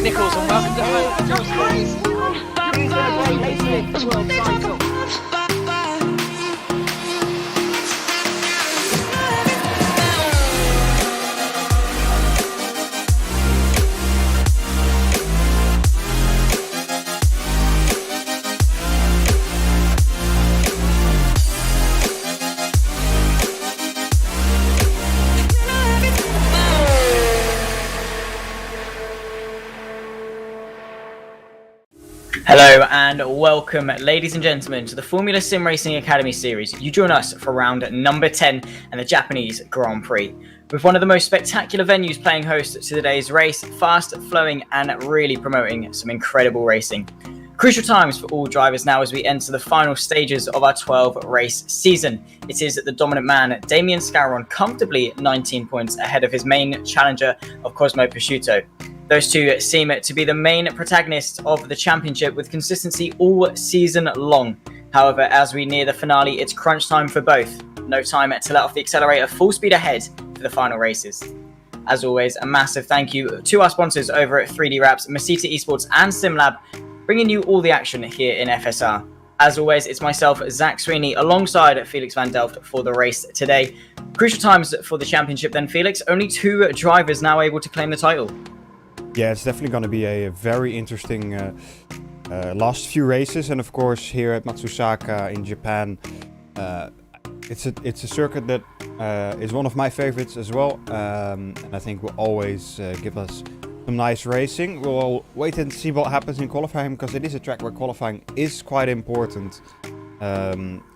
technicals and welcome to the world title. Hello and welcome, ladies and gentlemen, to the Formula SimRacing Academy series. You join us for round number 10 and the Japanese Grand Prix. With one of the most spectacular venues playing host to today's race, fast, flowing and really promoting some incredible racing. Crucial times for all drivers now as we enter the final stages of our 12-race season. It is the dominant man, Damian Scaron, comfortably 19 points ahead of his main challenger of Cosmo Prosciutto. Those two seem to be the main protagonists of the championship with consistency all season long. However, as we near the finale, it's crunch time for both. No time to let off the accelerator, full speed ahead for the final races. As always, a massive thank you to our sponsors over at 3D Wraps, Masita eSports and SimLab, bringing you all the action here in FSR. As always, it's myself, Zach Sweeney, alongside Felix van Delft for the race today. Crucial times for the championship then, Felix. Only two drivers now able to claim the title. Yeah, it's definitely going to be a very interesting last few races, and of course here at Matsusaka in Japan, it's a circuit that is one of my favorites as well, and I think will always give us some nice racing. We'll wait and see what happens in qualifying, because it is a track where qualifying is quite important,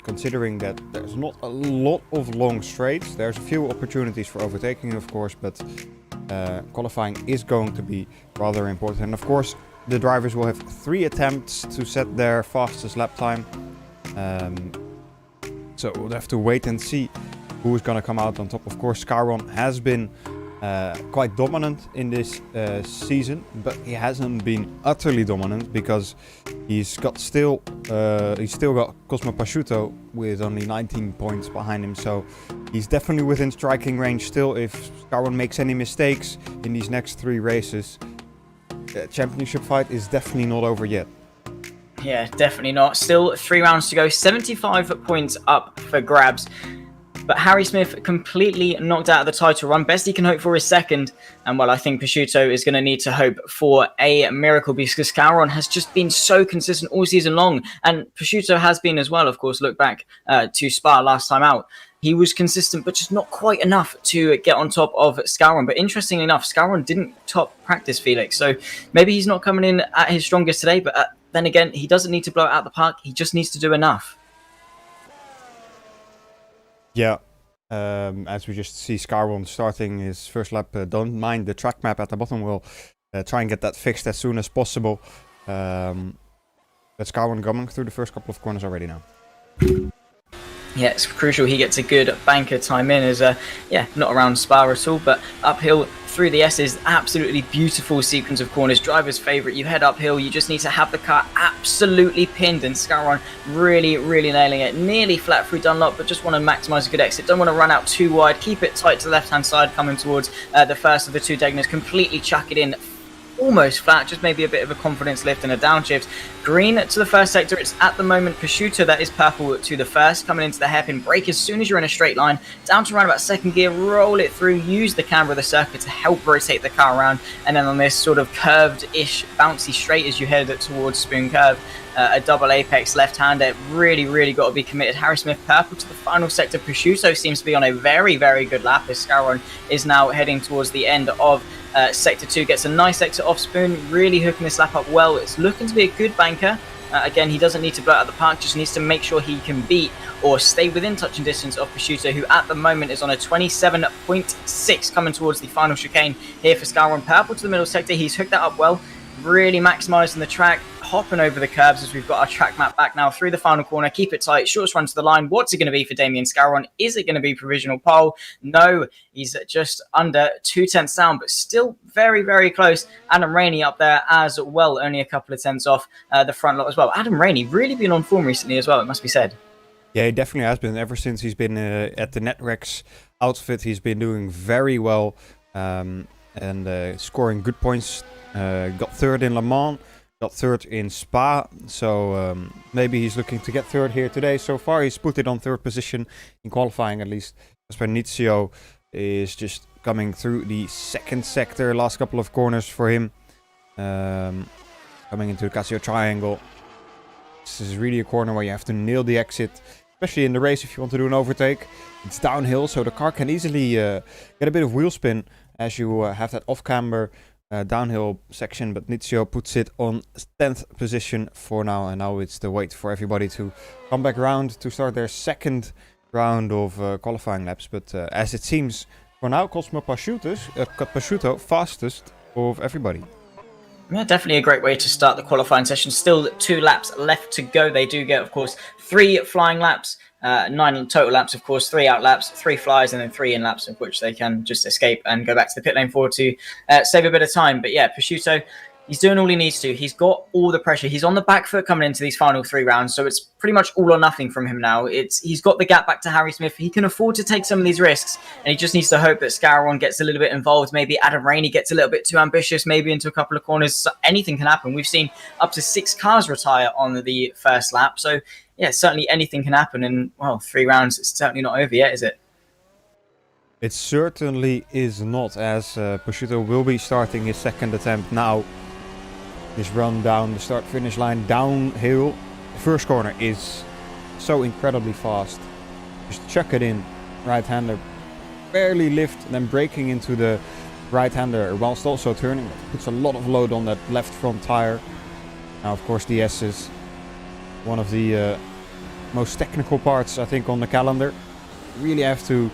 considering that there's not a lot of long straights. There's a few opportunities for overtaking, of course, but qualifying is going to be rather important. And of course, the drivers will have 3 attempts to set their fastest lap time. So we'll have to wait and see who is going to come out on top. Of course, Scaron has been quite dominant in this season, but he hasn't been utterly dominant because he's still got Cosmo Prosciutto with only 19 points behind him. So he's definitely within striking range still. If Scaron makes any mistakes in these next 3 races, the championship fight is definitely not over yet. Yeah, definitely not. Still 3 rounds to go, 75 points up for grabs. But Harry Smith completely knocked out of the title run. Best he can hope for is second. And well, I think Prosciutto is going to need to hope for a miracle because Scaron has just been so consistent all season long. And Prosciutto has been as well, of course. Look back to Spa last time out. He was consistent, but just not quite enough to get on top of Scaron. But interestingly enough, Scaron didn't top practice Felix. So maybe he's not coming in at his strongest today. But then again, he doesn't need to blow it out the park. He just needs to do enough. Yeah, as we just see Scaron starting his first lap, don't mind the track map at the bottom. We'll try and get that fixed as soon as possible. But Scaron coming through the first couple of corners already now. Yeah, it's crucial he gets a good banker time in as, not around Spa at all, but uphill through the S's, absolutely beautiful sequence of corners, driver's favourite. You head uphill, you just need to have the car absolutely pinned, and Scaron really, really nailing it. Nearly flat through Dunlop, but just want to maximise a good exit. Don't want to run out too wide, keep it tight to the left-hand side, coming towards the first of the 2 diagonals, completely chuck it in. Almost flat, just maybe a bit of a confidence lift and a downshift. Green to the first sector. It's at the moment Prosciutto that is purple to the first, coming into the hairpin break as soon as you're in a straight line. Down to around about second gear, roll it through, use the camber of the circuit to help rotate the car around, and then on this sort of curved-ish, bouncy straight as you head towards Spoon Curve, a double apex left-hander. Really, really got to be committed. Harry Smith purple to the final sector. Prosciutto seems to be on a very, very good lap as Scaron is now heading towards the end of Sector 2, gets a nice exit off Spoon, really hooking this lap up well. It's looking to be a good banker. Again, he doesn't need to blow out the park, just needs to make sure he can beat or stay within touching distance of Prosciutto, who at the moment is on a 27.6, coming towards the final chicane here for Scaron. Purple to the middle sector, he's hooked that up well, really maximising the track, hopping over the curbs as we've got our track map back now through the final corner. Keep it tight, shortest run to the line. What's it going to be for Damian Scaron? Is it going to be provisional pole? No, he's just under 2/10 down, but still very, very close. Adam Rainey up there as well, only a couple of tenths off the front lot as well. Adam Rainey really been on form recently as well, it must be said. Yeah, he definitely has been. Ever since he's been at the Netrex outfit, he's been doing very well. and scoring good points. Got third in Le Mans, got third in Spa, so maybe he's looking to get third here today. So far he's put it on third position in qualifying at least. Benicio is just coming through the second sector, last couple of corners for him. Coming into the Casio Triangle. This is really a corner where you have to nail the exit, especially in the race if you want to do an overtake. It's downhill, so the car can easily get a bit of wheel spin as you have that off-camber downhill section, but Nizio puts it on 10th position for now, and now it's the wait for everybody to come back around to start their second round of qualifying laps. But as it seems, for now, Cosmo Pasciuto fastest of everybody. Yeah, definitely a great way to start the qualifying session. Still 2 laps left to go. They do get, of course, 3 flying laps, 9 total laps, of course, 3 out laps, 3 flies, and then 3 in laps, of which they can just escape and go back to the pit lane for to save a bit of time. But yeah, Pasciuto, he's doing all he needs to. He's got all the pressure. He's on the back foot coming into these final 3 rounds, so it's pretty much all or nothing from him now. He's got the gap back to Harry Smith. He can afford to take some of these risks, and he just needs to hope that Scararon gets a little bit involved. Maybe Adam Rainey gets a little bit too ambitious, maybe into a couple of corners. So anything can happen. We've seen up to 6 cars retire on the first lap, so yeah, certainly anything can happen. And well, 3 rounds, it's certainly not over yet, is it? It certainly is not, as Pasciuto will be starting his second attempt now. This run down the start-finish line downhill. The first corner is so incredibly fast. Just chuck it in, right-hander, barely lift, and then braking into the right-hander whilst also turning. That puts a lot of load on that left front tire. Now, of course, the S is one of the most technical parts, I think, on the calendar. You really have to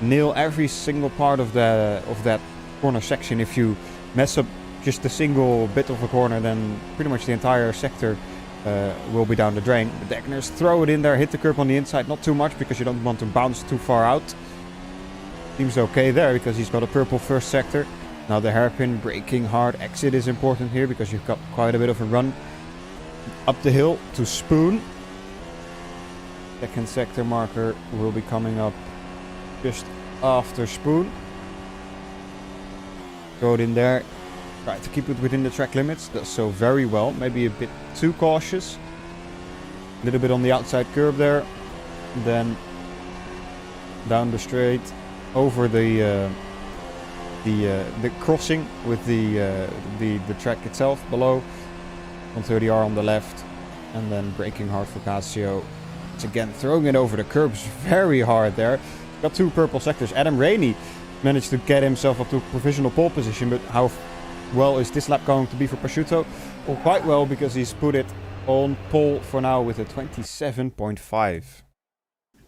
nail every single part of that corner section. If you mess up just a single bit of a corner, then pretty much the entire sector will be down the drain. The Degners throw it in there, hit the curb on the inside, not too much because you don't want to bounce too far out. Seems okay there because he's got a purple first sector. Now the hairpin, braking hard, exit is important here because you've got quite a bit of a run up the hill to Spoon. Second sector marker will be coming up just after Spoon. Throw it in there. Try to keep it within the track limits. Does so very well. Maybe a bit too cautious. A little bit on the outside curb there. Then down the straight over the crossing with the track itself below. 130R on the left, and then braking hard for Casio. It's again throwing it over the curbs very hard there. Got 2 purple sectors. Adam Rainey managed to get himself up to provisional pole position, but how well is this lap going to be for Pasciuto? Well, quite well, because he's put it on pole for now with a 27.5.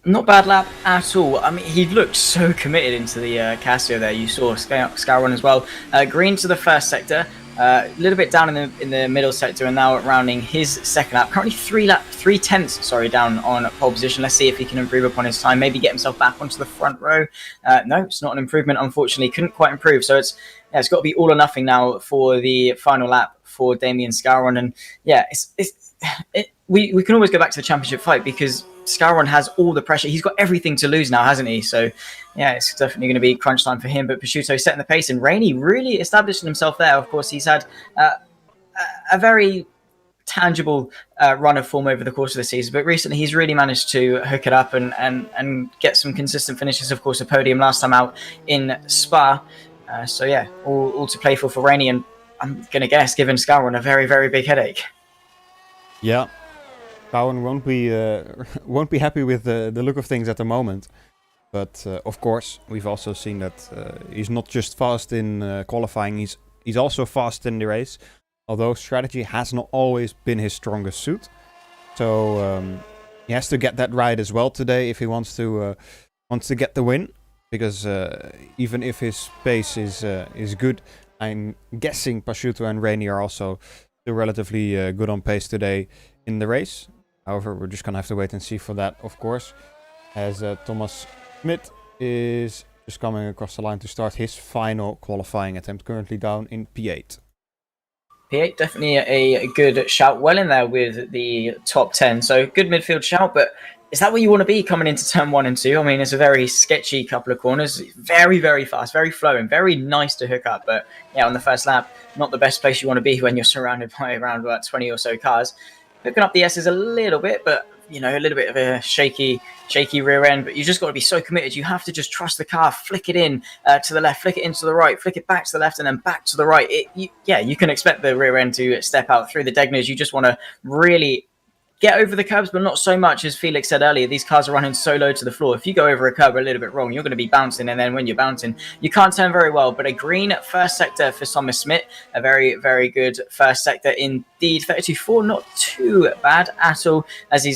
Not bad lap at all. I mean, he looked so committed into the Casio there. You saw Scararon as well. Green to the first sector, a little bit down in the middle sector, and now rounding his second lap. Currently 3 tenths, down on pole position. Let's see if he can improve upon his time. Maybe get himself back onto the front row. No, it's not an improvement, unfortunately. Couldn't quite improve. So it's got to be all or nothing now for the final lap for Damien Scararon. And yeah, we can always go back to the championship fight because Scararon has all the pressure. He's got everything to lose now, hasn't he? So yeah, it's definitely going to be crunch time for him. But Pasciuto setting the pace, and Rainey really establishing himself there. Of course, he's had a very tangible run of form over the course of the season, but recently he's really managed to hook it up and get some consistent finishes. Of course, a podium last time out in Spa. So yeah, all to play for Rainey, and I'm going to guess giving Scararon a very, very big headache. Yeah. Cowan won't be happy with the look of things at the moment, but of course we've also seen that he's not just fast in qualifying, he's also fast in the race, although strategy has not always been his strongest suit. So he has to get that right as well today if he wants to get the win, because even if his pace is good, I'm guessing Pasciuto and Rainey are also still relatively good on pace today in the race. However, we're just going to have to wait and see for that, of course, as Thomas Schmidt is just coming across the line to start his final qualifying attempt, currently down in P8. P8, definitely a good shout, well in there with the top 10. So good midfield shout, but is that where you want to be coming into turn 1 and 2? I mean, it's a very sketchy couple of corners. Very, very fast, very flowing, very nice to hook up. But yeah, on the first lap, not the best place you want to be when you're surrounded by around about 20 or so cars. Hooking up the S's a little bit, but you know, a little bit of a shaky rear end, but you just got to be so committed. You have to just trust the car, flick it in to the left, flick it into the right, flick it back to the left, and then back to the right. You can expect the rear end to step out through the degners. You just want to really get over the curbs, but not so much. As Felix said earlier, these cars are running so low to the floor. If you go over a curb a little bit wrong, you're going to be bouncing, and then when you're bouncing, you can't turn very well. But a green first sector for Thomas Smith, a very, very good first sector indeed. 32.4, not too bad at all, as he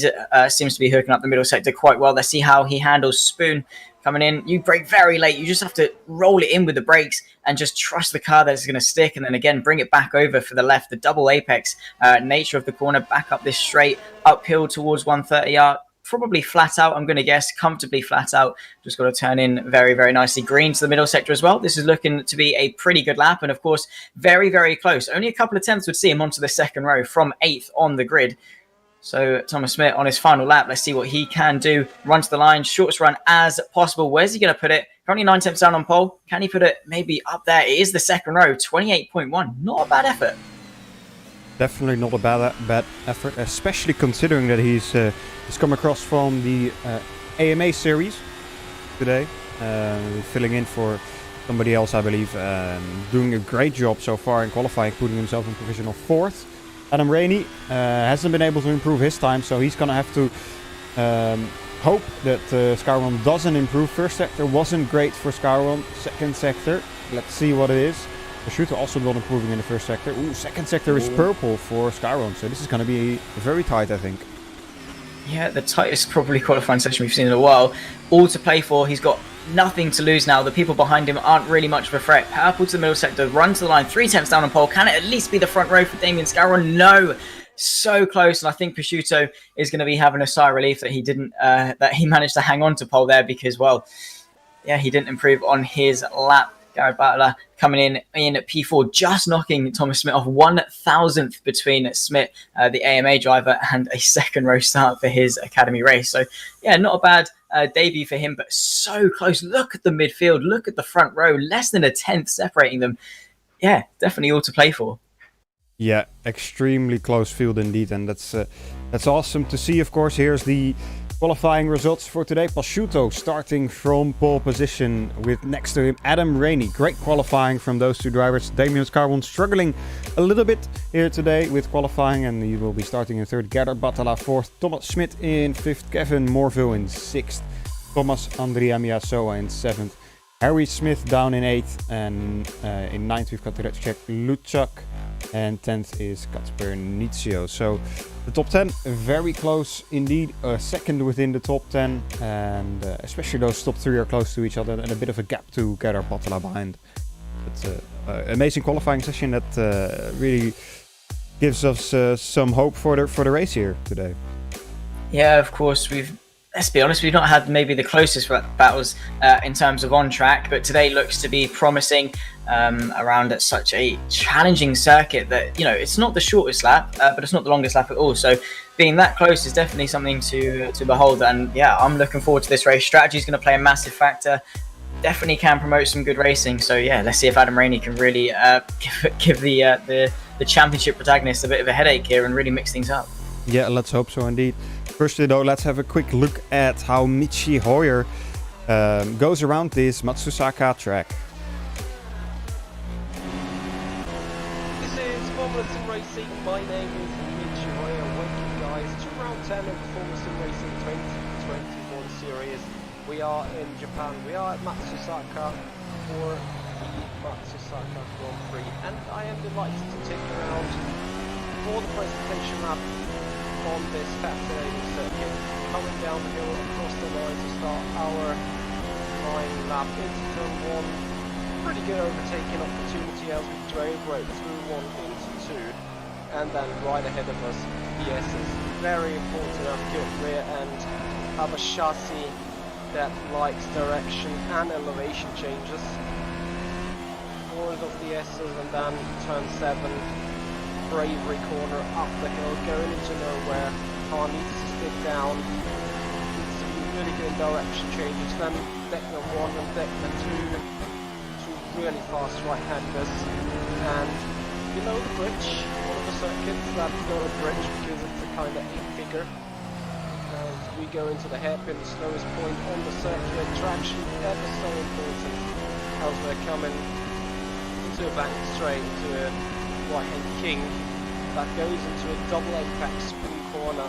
seems to be hooking up the middle sector quite well. Let's see how he handles Spoon. Coming in, you brake very late. You just have to roll it in with the brakes and just trust the car that it's going to stick. And then again, bring it back over for the left. The double apex nature of the corner, back up this straight, uphill towards 130R. Probably flat out, I'm going to guess. Comfortably flat out. Just got to turn in very, very nicely. Green to the middle sector as well. This is looking to be a pretty good lap. And of course, very, very close. Only a couple of tenths would see him onto the second row from 8th on the grid. So Thomas Smith on his final lap. Let's see what he can do. Run to the line, shortest run as possible. Where's he going to put it? Currently 9 tenths down on pole. Can he put it maybe up there? It is the second row, 28.1. Not a bad effort. Definitely not a bad effort, especially considering that he's come across from the AMA series today, filling in for somebody else, I believe, doing a great job so far in qualifying, putting himself in provisional 4th. Adam Rainey hasn't been able to improve his time, so he's going to have to hope that Scarron doesn't improve. First sector wasn't great for Scarron. Second sector, let's see what it is. Prosciutto also not improving in the first sector. Ooh, second sector is purple for Scarron, so this is going to be very tight, I think. Yeah, the tightest probably qualifying session we've seen in a while. All to play for. He's got nothing to lose now. The people behind him aren't really much of a threat. Purple to the middle sector, run to the line, 3 tenths down on pole. Can it at least be the front row for Damien Scarron? No, so close. And I think Prosciutto is going to be having a sigh of relief that he didn't, that he managed to hang on to pole there, because, well, yeah, he didn't improve on his lap. Garrett Butler coming in at P4, just knocking Thomas Smith off 1,000th between Smith, the AMA driver, and a second row start for his Academy race. So, yeah, not a bad debut for him, but so close. Look at the midfield. Look at the front row. Less than a tenth separating them. Yeah, definitely all to play for. Yeah, extremely close field indeed, and that's awesome to see. Of course, here's the qualifying results for today. Prosciutto starting from pole position with next to him Adam Rainey. Great qualifying from those two drivers. Damien Scarron struggling a little bit here today with qualifying, and he will be starting in 3rd. Gerard Batala 4th. Thomas Schmidt in 5th. Kevin Morville in 6th. Thomas Andrea Miasoa in 7th. Harry Smith down in 8th, and in 9th we've got the Czech Luchak, and 10th is Kacper Nizio. So the top 10 very close indeed, second within the top 10, and especially those top 3 are close to each other, and a bit of a gap to Gerard Patala behind. It's an amazing qualifying session that really gives us some hope for the race here today. Yeah, of course, let's be honest, we've not had maybe the closest battles in terms of on track, but today looks to be promising around at such a challenging circuit that, you know, it's not the shortest lap, but it's not the longest lap at all. So being that close is definitely something to behold. And yeah, I'm looking forward to this race. Strategy is going to play a massive factor. Definitely can promote some good racing. So yeah, let's see if Adam Rainey can really give the championship protagonist a bit of a headache here and really mix things up. Yeah, let's hope so indeed. Firstly though, let's have a quick look at how Michi Hoyer goes around this Matsusaka track. This is Formula SimRacing. My name is Michi Hoyer. Welcome guys to round 10 of the Formula SimRacing 2021 series. We are in Japan. We are at Matsusaka for the Matsusaka Grand Prix, and I am delighted to take you out for the presentation lap on this fascinating circuit, coming down the hill across the line to start our line lap into turn 1. Pretty good overtaking opportunity as we drove right through 1 into 2, and then right ahead of us the S's. Very important to have good rear end, have a chassis that likes direction and elevation changes. Forward of the S's, and then turn 7. Bravery corner up the hill, going into nowhere. Car needs to stick down. really good in direction changes. Then Deckner 1 and Deckner 2, two really fast right-handers. And below the bridge, one of the circuits that's not a bridge because it's a kind of eight-figure. And we go into the hairpin, the slowest point on the circuit. Traction ever so important as we're coming into a bank straight to a right-hand king that goes into a double apex spin corner.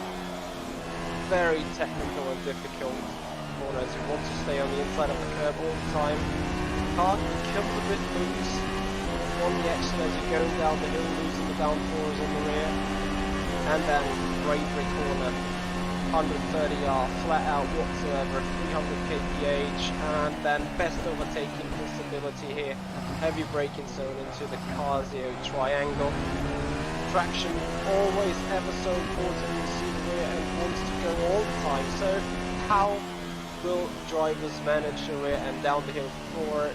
Very technical and difficult corners. You want to stay on the inside of the curb all the time. Car becomes a bit loose on the exit as you're going down the hill, losing the downforce on the rear. And then bravery corner, 130R flat out whatsoever, 300 kph, and then best overtaking possibility here. Heavy braking zone into the Casio triangle. Traction always ever so important. You see the rear end wants to go all the time. So how will drivers manage the rear end down the hill for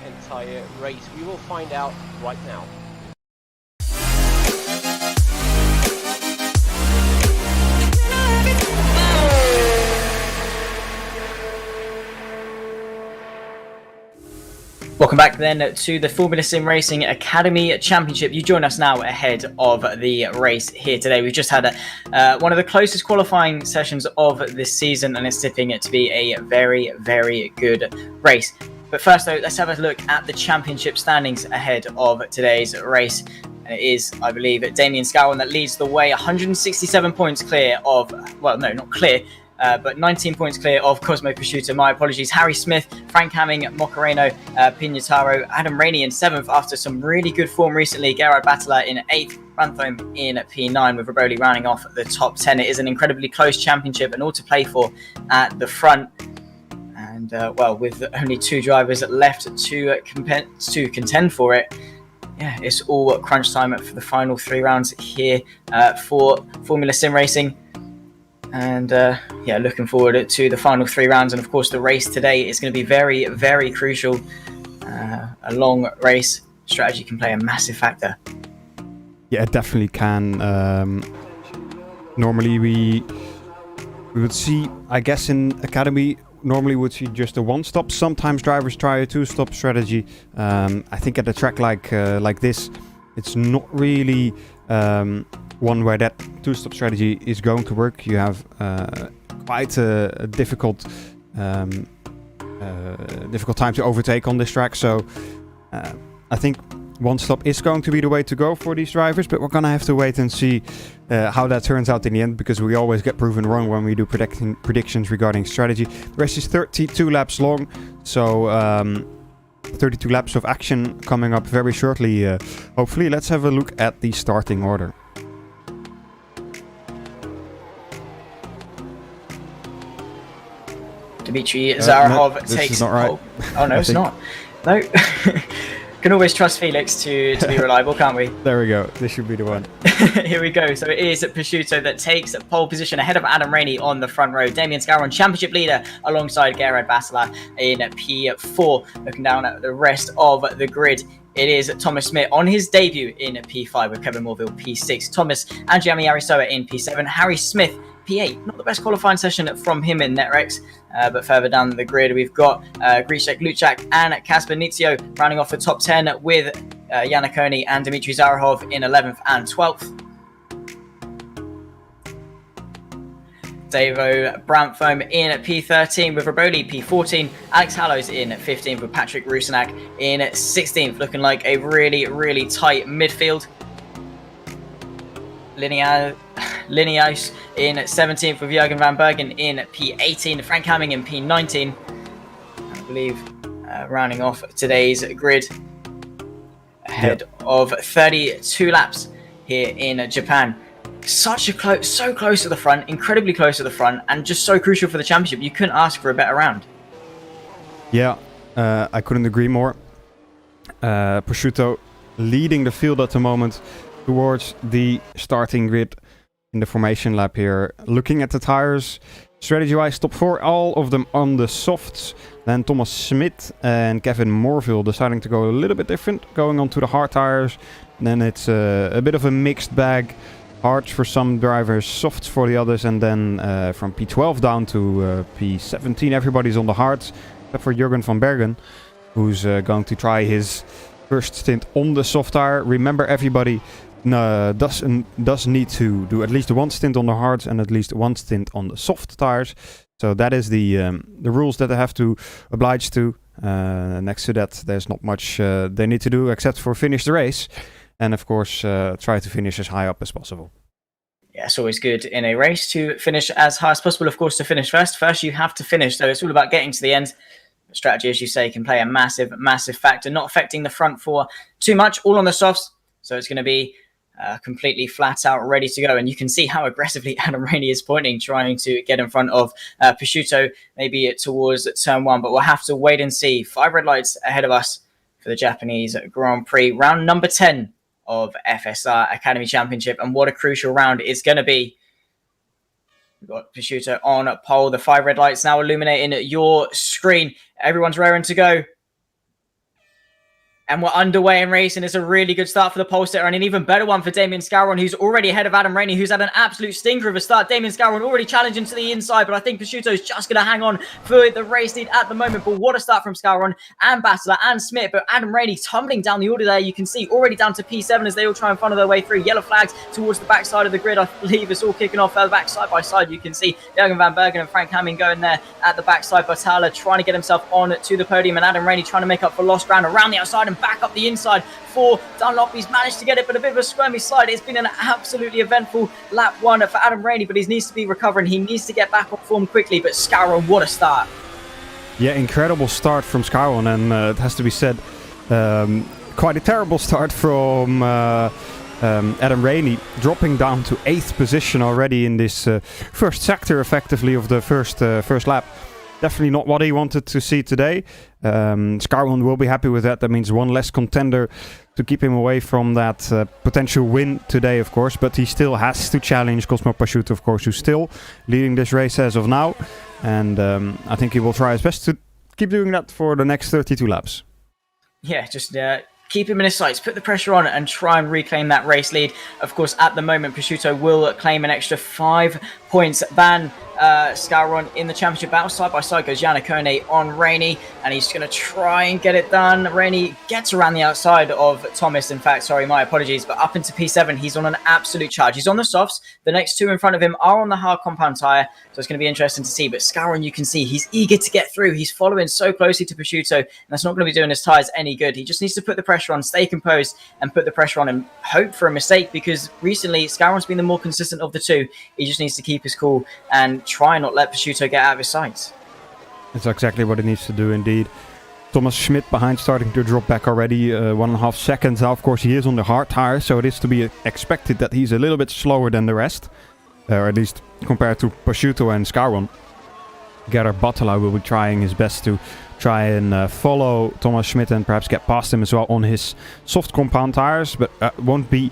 the entire race? We will find out right now. Welcome back then to the Formula Sim Racing Academy Championship. You join us now ahead of the race here today. We've just had one of the closest qualifying sessions of this season, and it's tipping to be a very, very good race. But first though, let's have a look at the championship standings ahead of today's race. And it is, I believe, Damien Scowen that leads the way, 167 points clear of, well, no, not clear, but 19 points clear of Cosmo Prosciutto. My apologies. Harry Smith, Frank Hamming, Mocareno, Pignataro, Adam Rainey in 7th after some really good form recently. Gerard Battler in 8th, Ranthome in P9 with Roboli rounding off the top 10. It is an incredibly close championship and all to play for at the front. And well, with only 2 drivers left to contend for it, yeah, it's all crunch time for the final 3 rounds here for Formula Sim Racing. And yeah, looking forward to the final 3 rounds. And of course, the race today is going to be very, very crucial. A long race. Strategy can play a massive factor. Yeah, it definitely can. Normally we would see, I guess in Academy, normally would see just a one-stop. Sometimes drivers try a 2-stop strategy. I think at a track like this, it's not really one where that 2-stop strategy is going to work. You have quite a difficult time to overtake on this track. So I think one stop is going to be the way to go for these drivers, but we're gonna have to wait and see how that turns out in the end, because we always get proven wrong when we do predictions regarding strategy. The race is 32 laps long, so 32 laps of action coming up very shortly. Hopefully, let's have a look at the starting order. Dmitry Zarahov no, takes. This is not right. Oh no, it's not. No. Can always trust Felix to be reliable, can't we? There we go. This should be the one. Here we go. So it is Prosciutto that takes pole position ahead of Adam Rainey on the front row. Damien Scowen, championship leader, alongside Gerard Battler in P4. Looking down at the rest of the grid, it is Thomas Smith on his debut in P5 with Kevin Morville P6. Thomas Angiami Arisoa in P7. Harry Smith P8. Not the best qualifying session from him in Netrex. But further down the grid, we've got Grishek Luchak and Kasper Nizio rounding off the top 10 with Yana Koni and Dmitry Zarahov in 11th and 12th. Davo Brantfoam in P13 with Roboli P14. Alex Hallows in 15th with Patrick Rusinak in 16th. Looking like a really, really tight midfield. Linneaus in 17th with Jurgen van Bergen in P18. Frank Hamming in P19. I believe rounding off today's grid ahead of 32 laps here in Japan. So close to the front, incredibly close to the front, and just so crucial for the championship. You couldn't ask for a better round. Yeah, I couldn't agree more. Prosciutto leading the field at the moment towards the starting grid in the formation lap here. Looking at the tires, strategy-wise, top 4, all of them on the softs. Then Thomas Smith and Kevin Morville deciding to go a little bit different, going on to the hard tires. Then it's a bit of a mixed bag. Hards for some drivers, softs for the others, and then from P12 down to P17, everybody's on the hards, except for Jurgen van Bergen, who's going to try his first stint on the soft tire. Remember, everybody does need to do at least one stint on the hards and at least one stint on the soft tires. So that is the rules that they have to oblige to. Next to that, there's not much they need to do except for finish the race. And of course, try to finish as high up as possible. Yeah, it's always good in a race to finish as high as possible, of course, to finish first. First, you have to finish, so it's all about getting to the end. Strategy, as you say, can play a massive factor, not affecting the front four too much, all on the softs. So it's going to be completely flat out, ready to go. And you can see how aggressively Adam Rainey is pointing, trying to get in front of Prosciutto, maybe towards turn 1. But we'll have to wait and see. 5 red lights ahead of us for the Japanese Grand Prix. Round number 10 of FSR Academy Championship. And what a crucial round it's going to be. We've got Prosciutto on pole. The 5 red lights now illuminating your screen. Everyone's raring to go. And we're underway in racing. It's a really good start for the pole sitter and an even better one for Damien Scowron, who's already ahead of Adam Rainey, who's had an absolute stinker of a start. Damien Scowron already challenging to the inside, but I think Prosciutto's just going to hang on for the race lead at the moment. But what a start from Scowron and Battler and Smith. But Adam Rainey tumbling down the order there. You can see already down to P7 as they all try and funnel their way through. Yellow flags towards the backside of the grid. I believe it's all kicking off further back side by side. You can see Jurgen van Bergen and Frank Hamming going there at the backside. Battler trying to get himself on to the podium, and Adam Rainey trying to make up for lost ground around the outside and back up the inside for Dunlop. He's managed to get it, but a bit of a squirmy slide. It's been an absolutely eventful lap 1 for Adam Rainey, but he needs to be recovering. He needs to get back on form quickly. But Scowron, what a start. Yeah, incredible start from Scowron, and it has to be said, quite a terrible start from Adam Rainey, dropping down to 8th position already in this first sector, effectively, of the first lap. Definitely not what he wanted to see today. Scowron will be happy with that. That means one less contender to keep him away from that potential win today, of course. But he still has to challenge Cosmo Prosciutto, of course, who's still leading this race as of now. And I think he will try his best to keep doing that for the next 32 laps. Yeah, just keep him in his sights, put the pressure on and try and reclaim that race lead. Of course, at the moment, Prosciutto will claim an extra 5 points than Scowron in the championship battle. Side by side goes Giannaccone on Rainey, and he's going to try and get it done. Rainey gets around the outside of Thomas, in fact, sorry, my apologies, but up into P7, he's on an absolute charge. He's on the softs. The next 2 in front of him are on the hard compound tyre, so it's going to be interesting to see. But Scowron, you can see, he's eager to get through. He's following so closely to Prosciutto, and that's not going to be doing his tyres any good. He just needs to put the pressure on, stay composed, and put the pressure on and hope for a mistake, because recently Scowron's been the more consistent of the two. He just needs to keep his cool and try and not let Prosciutto get out of his sights. That's exactly what he needs to do, indeed. Thomas Schmidt behind, starting to drop back already, 1.5 seconds. Now, of course, he is on the hard tire, so it is to be expected that he's a little bit slower than the rest, or at least compared to Prosciutto and Scowron. Gerard Battela will be trying his best to try and follow Thomas Schmidt and perhaps get past him as well on his soft compound tires, but won't be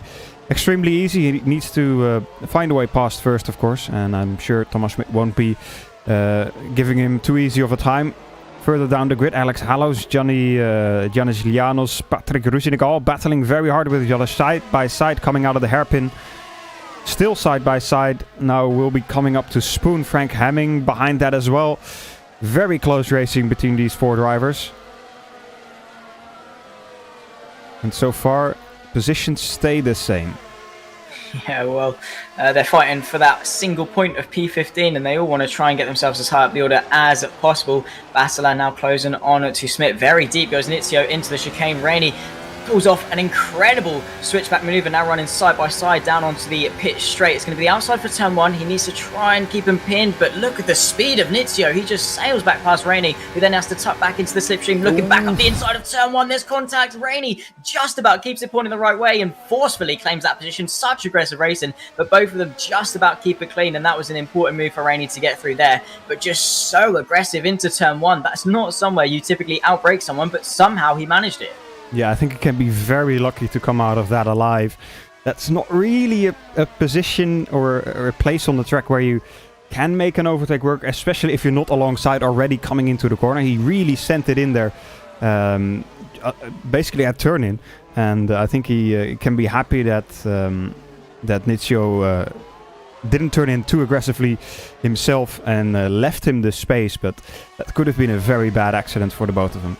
extremely easy. He needs to find a way past first, of course, and I'm sure Thomas Schmidt won't be giving him too easy of a time. Further down the grid, Alex Hallows, Giannis Lianos, Patrick Rusinegal battling very hard with each other, side by side, coming out of the hairpin. Still side by side. Now will be coming up to Spoon. Frank Hamming behind that as well. Very close racing between these 4 drivers. And so far, positions stay the same. Yeah, well, they're fighting for that single point of P15, and they all want to try and get themselves as high up the order as possible. Battler now closing on to Smith. Very deep goes Nizio into the chicane. Rainey pulls off an incredible switchback maneuver, now running side by side down onto the pit straight. It's going to be the outside for turn 1. He needs to try and keep him pinned, but look at the speed of Nizio. He just sails back past Rainey, who then has to tuck back into the slipstream, looking back up the inside of turn 1. There's contact. Rainey just about keeps it pointing the right way and forcefully claims that position. Such aggressive racing, but both of them just about keep it clean, and that was an important move for Rainey to get through there. But just so aggressive into turn 1. That's not somewhere you typically outbrake someone, but somehow he managed it. Yeah, I think he can be very lucky to come out of that alive. That's not really a position or a place on the track where you can make an overtake work, especially if you're not alongside already coming into the corner. He really sent it in there, basically at turn-in. And I think he can be happy that that Nizio didn't turn in too aggressively himself and left him the space, but that could have been a very bad accident for the both of them.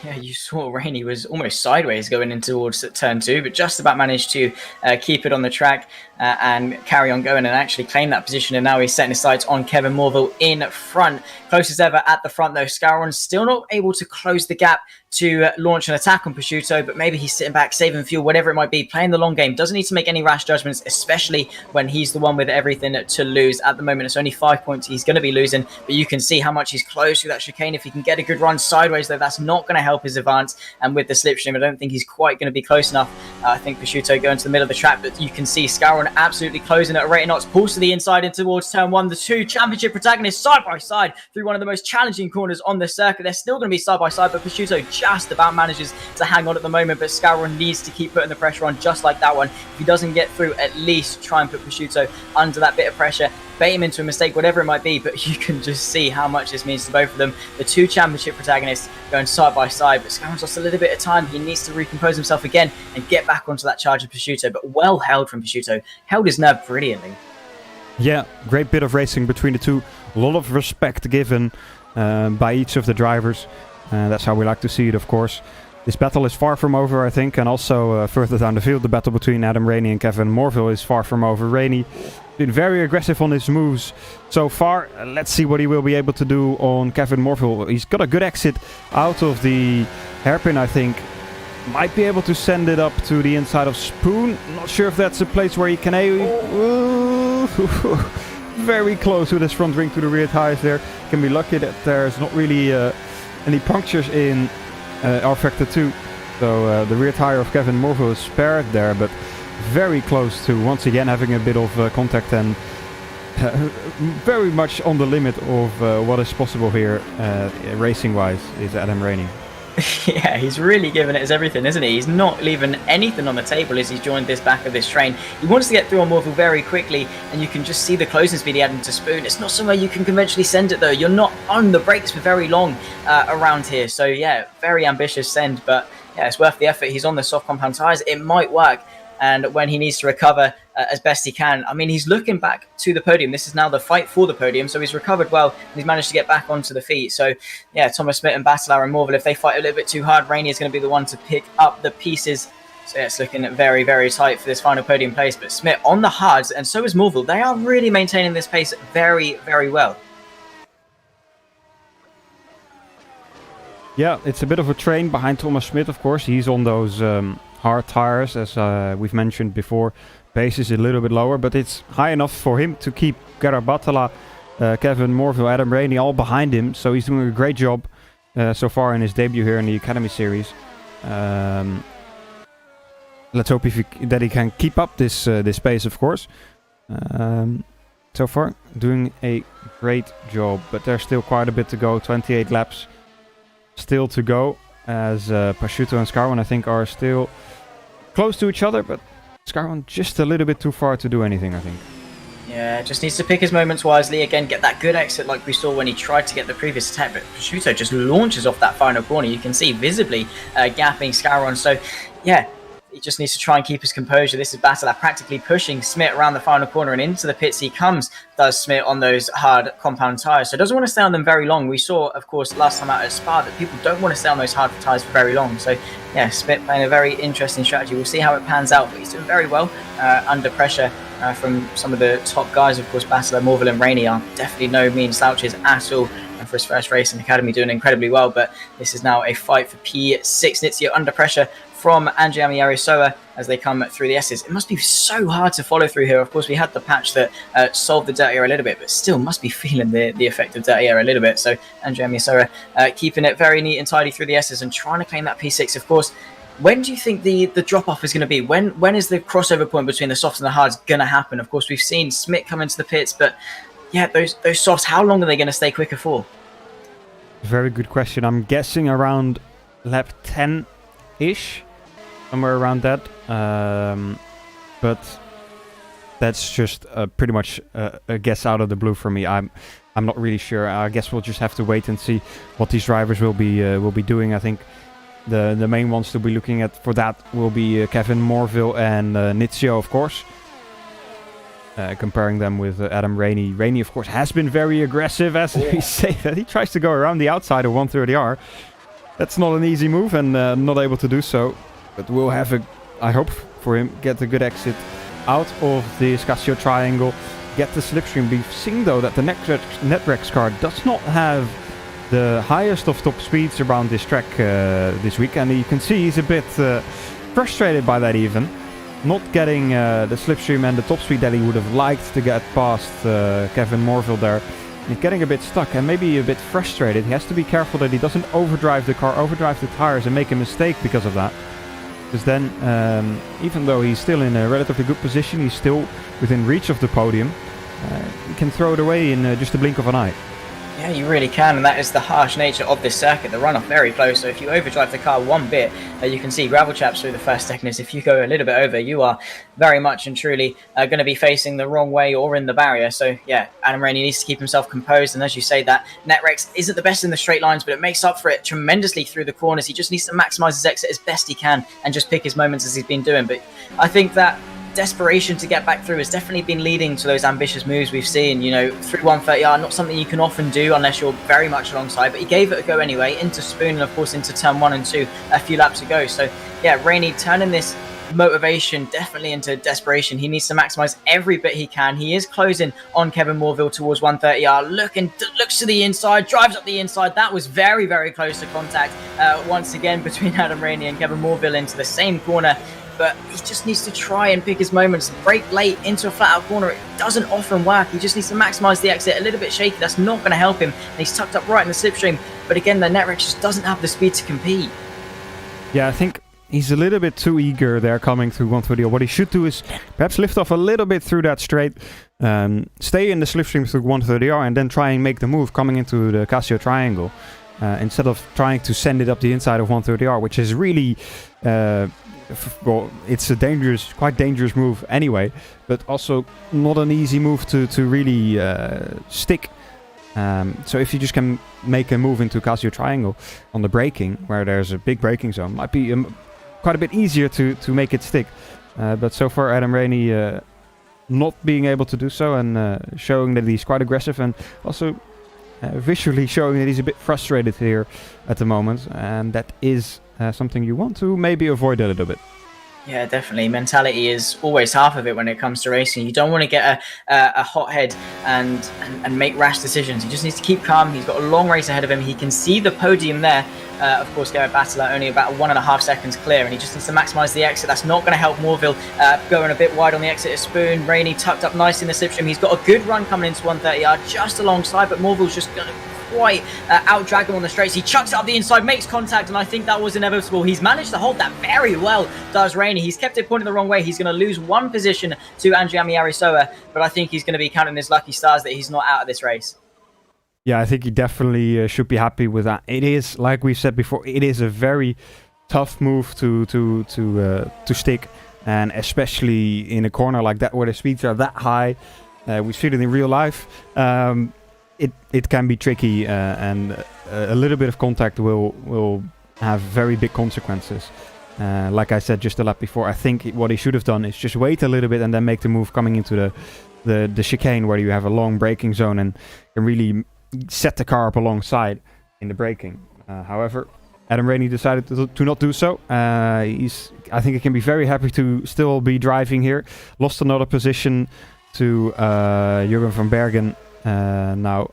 Yeah, you saw Rainey was almost sideways going in towards turn 2, but just about managed to keep it on the track and carry on going and actually claim that position. And now he's setting his sights on Kevin Morville in front. Close as ever at the front, though. Scouron still not able to close the gap to launch an attack on Prosciutto, but maybe he's sitting back, saving fuel, whatever it might be, playing the long game. Doesn't need to make any rash judgments, especially when he's the one with everything to lose. At the moment, it's only 5 points he's going to be losing, but you can see how much he's close through that chicane. If he can get a good run sideways, though, that's not going to help his advance. And with the slipstream, I don't think he's quite going to be close enough. I think Prosciutto going to the middle of the track, but you can see Scouron absolutely closing at a rate of knots, pulls to the inside in towards turn 1. The two championship protagonists side by side through one of the most challenging corners on the circuit. They're still going to be side by side, but Prosciutto just about manages to hang on at the moment, but Scouron needs to keep putting the pressure on just like that one. If he doesn't get through, at least try and put Prosciutto under that bit of pressure, bait him into a mistake, whatever it might be, but you can just see how much this means to both of them. The two championship protagonists going side by side, but Scouron's lost a little bit of time. He needs to recompose himself again and get back onto that charge of Prosciutto, but well held from Prosciutto. Held his nerve brilliantly. Yeah, great bit of racing between the two. A lot of respect given by each of the drivers. That's how we like to see it, of course. This battle is far from over, I think, and also further down the field, the battle between Adam Rainey and Kevin Morville is far from over. Rainey been very aggressive on his moves so far. Let's see what he will be able to do on Kevin Morville. He's got a good exit out of the hairpin, I think. Might be able to send it up to the inside of Spoon. Not sure if that's a place where he can aim. Very close with his front wing to the rear tires there. Can be lucky that there's not really any punctures in rFactor 2. So the rear tire of Kevin Morville is spared there, but very close to once again having a bit of contact and very much on the limit of what is possible here racing wise is Adam Rainey. Yeah, he's really giving it his everything, isn't he? He's not leaving anything on the table as he's joined this back of this train. He wants to get through on Morville very quickly, and you can just see the closing speed he had into Spoon. It's not somewhere you can conventionally send it, though. You're not on the brakes for very long around here. So, yeah, very ambitious send, but yeah, it's worth the effort. He's on the soft compound tyres. It might work. And when he needs to recover as best he can, I mean, he's looking back to the podium. This is now the fight for the podium. So he's recovered well and he's managed to get back onto the feet. So, yeah, Thomas Smith and Batelar and Morville, if they fight a little bit too hard, Rainey is going to be the one to pick up the pieces. So, yeah, it's looking very, very tight for this final podium place. But Smith on the hards, and so is Morville. They are really maintaining this pace very, very well. Yeah, it's a bit of a train behind Thomas Smith, of course. He's on those hard tires, as we've mentioned before. Pace is a little bit lower, but it's high enough for him to keep Gerard Batala, Kevin Morville, Adam Rainey all behind him. So he's doing a great job so far in his debut here in the Academy Series. Let's hope that he can keep up this pace, of course. So far, doing a great job, but there's still quite a bit to go. 28 laps still to go, as Prosciutto and Scouron, I think, are still close to each other, but Scouron just a little bit too far to do anything, I think. Yeah, just needs to pick his moments wisely. Again, get that good exit like we saw when he tried to get the previous attack, but Prosciutto just launches off that final corner. You can see visibly gapping Scouron. So, yeah, he just needs to try and keep his composure. This is Batelar practically pushing Smith around the final corner, and into the pits he comes, does Smith on those hard compound tyres. So doesn't want to stay on them very long. We saw, of course, last time out at Spa that people don't want to stay on those hard tyres for very long. So, yeah, Smith playing a very interesting strategy. We'll see how it pans out, but he's doing very well under pressure from some of the top guys. Of course, Batelar, Morville and Rainey are definitely no mean slouches at all. And for his first race in the Academy, doing incredibly well. But this is now a fight for P6. Nizio under pressure from Angiami Arisoa as they come through the S's. It must be so hard to follow through here. Of course, we had the patch that solved the dirty air a little bit, but still must be feeling the effect of dirty air a little bit. So Angiami Arisoa keeping it very neat and tidy through the S's and trying to claim that P6. Of course, when do you think the drop-off is going to be? When is the crossover point between the softs and the hards going to happen? Of course, we've seen Smith come into the pits, but yeah, those softs, how long are they going to stay quicker for? Very good question. I'm guessing around lap 10-ish. Somewhere around that, but that's just pretty much a guess out of the blue for me. I'm not really sure. I guess we'll just have to wait and see what these drivers will be doing. I think the main ones to be looking at for that will be Kevin Morville and Nizio, of course. comparing them with Adam Rainey. Rainey, of course, has been very aggressive, as we say that. He tries to go around the outside of 130R. That's not an easy move, and not able to do so. But we'll have I hope for him, get a good exit out of the Casio triangle, get the slipstream. We've seen, though, that the Netrex car does not have the highest of top speeds around this track this week, and you can see he's a bit frustrated by that even. Not getting the slipstream and the top speed that he would have liked to get past Kevin Morville there. He's getting a bit stuck and maybe a bit frustrated. He has to be careful that he doesn't overdrive the car, overdrive the tires and make a mistake because of that. Because then, even though he's still in a relatively good position, he's still within reach of the podium. He can throw it away in just a blink of an eye. Yeah, you really can, and that is the harsh nature of this circuit. The runoff very close, so if you overdrive the car one bit, you can see gravel chaps through the first second. If you go a little bit over, you are very much and truly going to be facing the wrong way or in the barrier. So yeah, Adam Rainey needs to keep himself composed, and as you say, that Netrex isn't the best in the straight lines, but it makes up for it tremendously through the corners. He just needs to maximise his exit as best he can and just pick his moments as he's been doing. But I think that desperation to get back through has definitely been leading to those ambitious moves we've seen. You know, through 130R, not something you can often do unless you're very much alongside, but he gave it a go anyway, into Spoon and of course into turn 1 and 2 a few laps ago. So yeah, Rainey turning this motivation definitely into desperation. He needs to maximize every bit he can. He is closing on Kevin Morville towards 130R, looks to the inside, drives up the inside. That was very, very close to contact once again between Adam Rainey and Kevin Morville into the same corner. But he just needs to try and pick his moments. Brake late into a flat out corner, it doesn't often work. He just needs to maximise the exit. A little bit shaky, that's not going to help him. And he's tucked up right in the slipstream. But again, the Netrex just doesn't have the speed to compete. Yeah, I think he's a little bit too eager there coming through 130R. What he should do is perhaps lift off a little bit through that straight, stay in the slipstream through 130R, and then try and make the move coming into the Casio triangle. Instead of trying to send it up the inside of 130R, which is really... well, it's a quite dangerous move anyway, but also not an easy move to really stick. So if you just can make a move into Casio triangle on the braking, where there's a big braking zone, might be quite a bit easier to make it stick. But so far Adam Rainey not being able to do so, and showing that he's quite aggressive, and also visually showing that he's a bit frustrated here at the moment, and that is something you want to maybe avoid a little bit. Yeah, definitely. Mentality is always half of it when it comes to racing. You don't want to get a hot head and make rash decisions. He just needs to keep calm. He's got a long race ahead of him. He can see the podium there. Of course, Garrett Battler only about 1.5 seconds clear, and he just needs to maximise the exit. That's not going to help Morville going a bit wide on the exit of Spoon. Rainey tucked up nice in the slipstream. He's got a good run coming into 130R just alongside, but Morville's just going to quite out-drag him on the straights. He chucks it up the inside, makes contact, and I think that was inevitable. He's managed to hold that very well, does Rainey. He's kept it pointing the wrong way. He's going to lose one position to Andriami Arisoa, but I think he's going to be counting his lucky stars that he's not out of this race. Yeah, I think he definitely should be happy with that. It is, like we said before, it is a very tough move to stick, and especially in a corner like that where the speeds are that high. We've seen it in real life. It can be tricky, and a little bit of contact will have very big consequences. Like I said just a lap before, I think what he should have done is just wait a little bit and then make the move coming into the chicane, where you have a long braking zone and can really set the car up alongside in the braking. However, Adam Rainey decided to not do so. I think he can be very happy to still be driving here. Lost another position to Jurgen van Bergen now.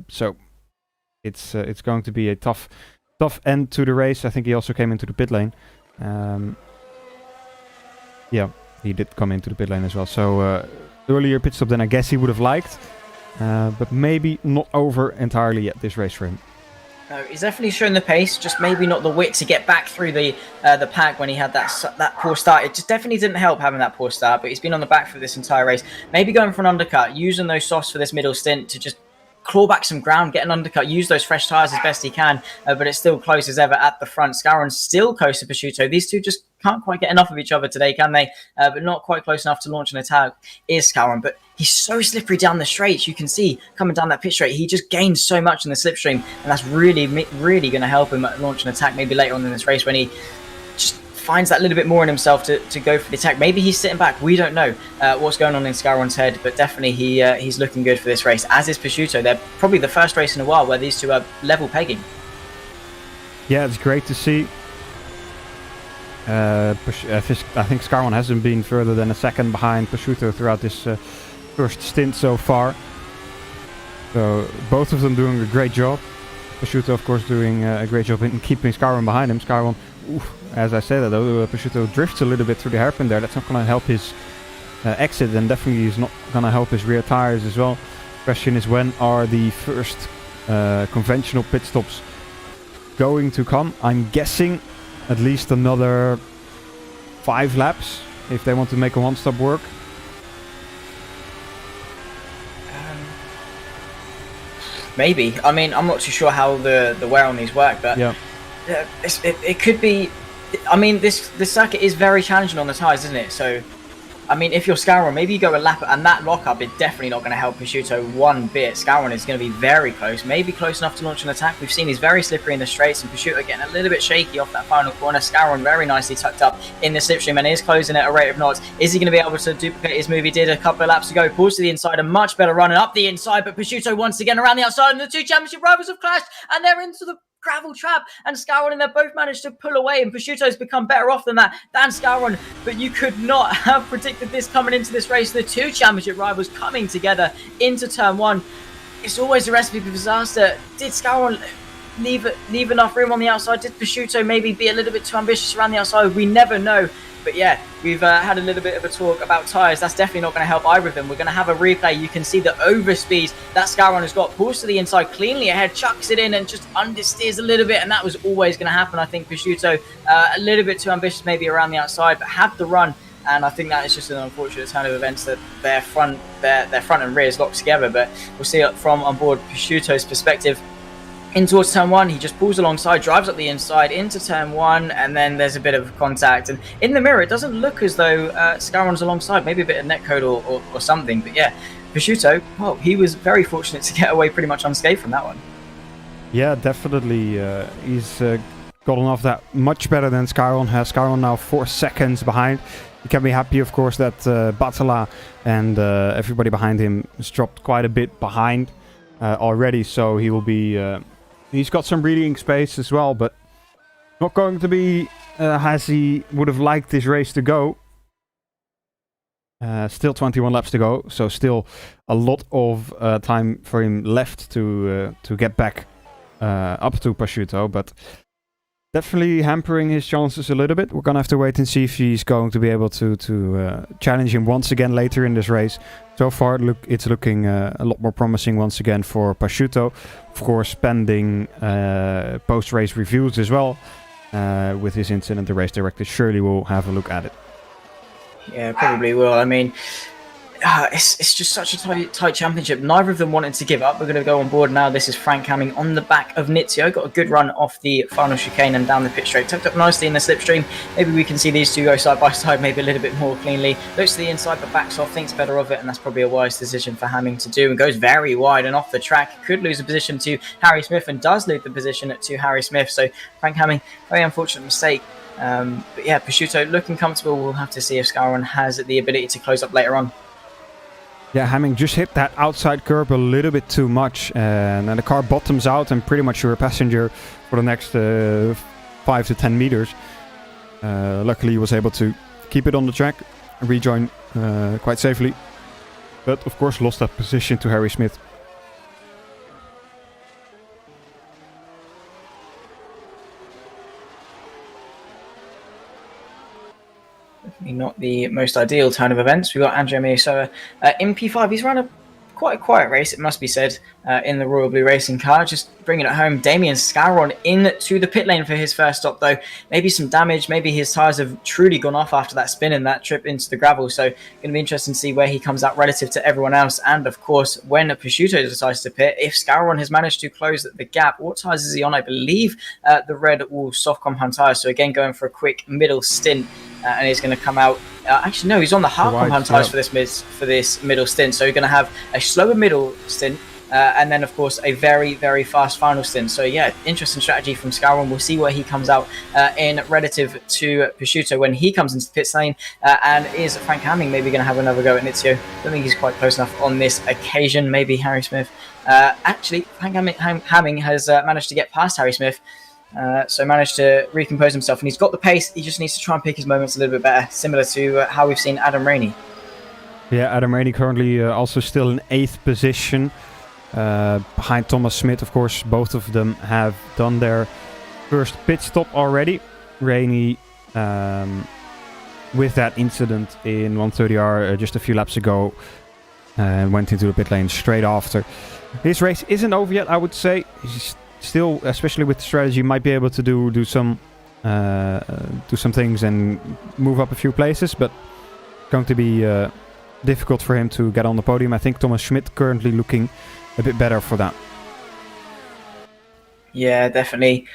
So it's going to be a tough end to the race. I think he also came into the pit lane. Yeah, he did come into the pit lane as well. So earlier pit stop than I guess he would have liked. But maybe not over entirely yet this race for him. No, he's definitely shown the pace, just maybe not the wit to get back through the pack when he had that poor start. It just definitely didn't help having that poor start, but he's been on the back for this entire race. Maybe going for an undercut, using those softs for this middle stint to just claw back some ground, get an undercut, use those fresh tyres as best he can, but it's still close as ever at the front. Scouron's still close to Prosciutto. These two just can't quite get enough of each other today, can they? But not quite close enough to launch an attack is Scouron, but he's so slippery down the straights. You can see coming down that pit straight, he just gains so much in the slipstream, and that's really going to help him launch an attack maybe later on in this race when he just finds that little bit more in himself to go for the attack. Maybe he's sitting back. We don't know what's going on in Scaron's head, but definitely he's looking good for this race, as is Prosciutto. They're probably the first race in a while where these two are level pegging. Yeah, it's great to see. I think Scaron hasn't been further than a second behind Prosciutto throughout this first stint so far. So both of them doing a great job. Prosciutto, of course, doing a great job in keeping Scaron behind him. Scaron, as I said, though, Prosciutto drifts a little bit through the hairpin there. That's not going to help his exit, and definitely is not going to help his rear tires as well. Question is, when are the first conventional pit stops going to come? I'm guessing at least another 5 laps if they want to make a one-stop work. Maybe. I mean, I'm not too sure how the wear on these work, but yeah, it could be. I mean, this circuit is very challenging on the tyres, isn't it? So, I mean, if you're Scaron, maybe you go a lap, and that lockup is definitely not going to help Prosciutto one bit. Scaron is going to be very close, maybe close enough to launch an attack. We've seen he's very slippery in the straights, and Prosciutto getting a little bit shaky off that final corner. Scaron very nicely tucked up in the slipstream and is closing at a rate of knots. Is he going to be able to duplicate his move he did a couple of laps ago? Pulls to the inside, a much better run and up the inside, but Prosciutto once again around the outside, and the two championship rivals have clashed, and they're into the gravel trap, and Scaron and they both managed to pull away, and Prosciutto's become better off than Scaron, but you could not have predicted this coming into this race. The two championship rivals coming together into turn one. It's always a recipe for disaster. Did Scaron leave enough room on the outside? Did Prosciutto maybe be a little bit too ambitious around the outside? We never know. But yeah, we've had a little bit of a talk about tyres. That's definitely not going to help either of them. We're going to have a replay. You can see the overspeed that Scaron has got. Pulls to the inside, cleanly ahead, chucks it in and just understeers a little bit. And that was always going to happen. I think Prosciutto a little bit too ambitious maybe around the outside, but had the run. And I think that is just an unfortunate turn of events that their front and rear is locked together. But we'll see it from on board Prosciutto's perspective. In towards turn one, he just pulls alongside, drives up the inside into turn one, and then there's a bit of contact. And in the mirror, it doesn't look as though Scaron's alongside, maybe a bit of netcode or something. But yeah, Prosciutto, well, he was very fortunate to get away pretty much unscathed from that one. Yeah, definitely. He's gotten off that much better than Scaron has. Scaron now 4 seconds behind. You can be happy, of course, that Batala and everybody behind him has dropped quite a bit behind already, so he will be... he's got some breathing space as well, but not going to be as he would have liked this race to go. Still 21 laps to go, so still a lot of time for him left to get back up to Prosciutto, but definitely hampering his chances a little bit. We're going to have to wait and see if he's going to be able to challenge him once again later in this race. So far, it's looking a lot more promising once again for Prosciutto. Of course, pending post-race reviews as well. With his incident, the race director surely will have a look at it. Yeah, probably will. I mean, it's just such a tight championship. Neither of them wanted to give up. We're going to go on board now. This is Frank Hamming on the back of Nizio. Got a good run off the final chicane and down the pit straight. Tucked up nicely in the slipstream. Maybe we can see these two go side by side, maybe a little bit more cleanly. Looks to the inside but backs off, thinks better of it, and that's probably a wise decision for Hamming to do. And goes very wide and off the track. Could lose a position to Harry Smith, and does lose the position to Harry Smith. So Frank Hamming, very unfortunate mistake. But yeah, Prosciutto looking comfortable. We'll have to see if Scaron has the ability to close up later on. Yeah, Hamming just hit that outside curb a little bit too much, and then the car bottoms out and pretty much you're a passenger for the next 5 to 10 meters. Luckily he was able to keep it on the track and rejoin quite safely, but of course lost that position to Harry Smith. Definitely not the most ideal turn of events. We've got Andrea Miosoa in P5. He's run quite a quiet race, it must be said, in the Royal Blue Racing car. Just bringing it home. Damien Scaron into the pit lane for his first stop, though. Maybe some damage. Maybe his tyres have truly gone off after that spin and that trip into the gravel. So going to be interesting to see where he comes out relative to everyone else. And, of course, when Prosciutto decides to pit, if Scaron has managed to close the gap, what tyres is he on? I believe the Red Wall soft compound tyres. So, again, going for a quick middle stint. And he's going to come out. Actually, no, he's on the hard compound tyres for this middle stint. So you're going to have a slower middle stint, and then of course a very, very fast final stint. So yeah, interesting strategy from Scouron. We'll see where he comes out in relative to Prosciutto when he comes into the pit lane, and is Frank Hamming maybe going to have another go at Nizio? I don't think he's quite close enough on this occasion. Maybe Harry Smith. Actually, Frank Hamming has managed to get past Harry Smith, so managed to recompose himself, and he's got the pace. He just needs to try and pick his moments a little bit better, similar to how we've seen Adam Rainey. Yeah, Adam Rainey currently also still in 8th position, behind Thomas Smit. Of course, both of them have done their first pit stop already. Rainey, with that incident in 130R just a few laps ago, went into the pit lane straight after. His race isn't over yet, I would say. He's still, especially with the strategy, might be able to do some things and move up a few places, but it's going to be difficult for him to get on the podium. I think Thomas Schmidt currently looking a bit better for that. Yeah, definitely.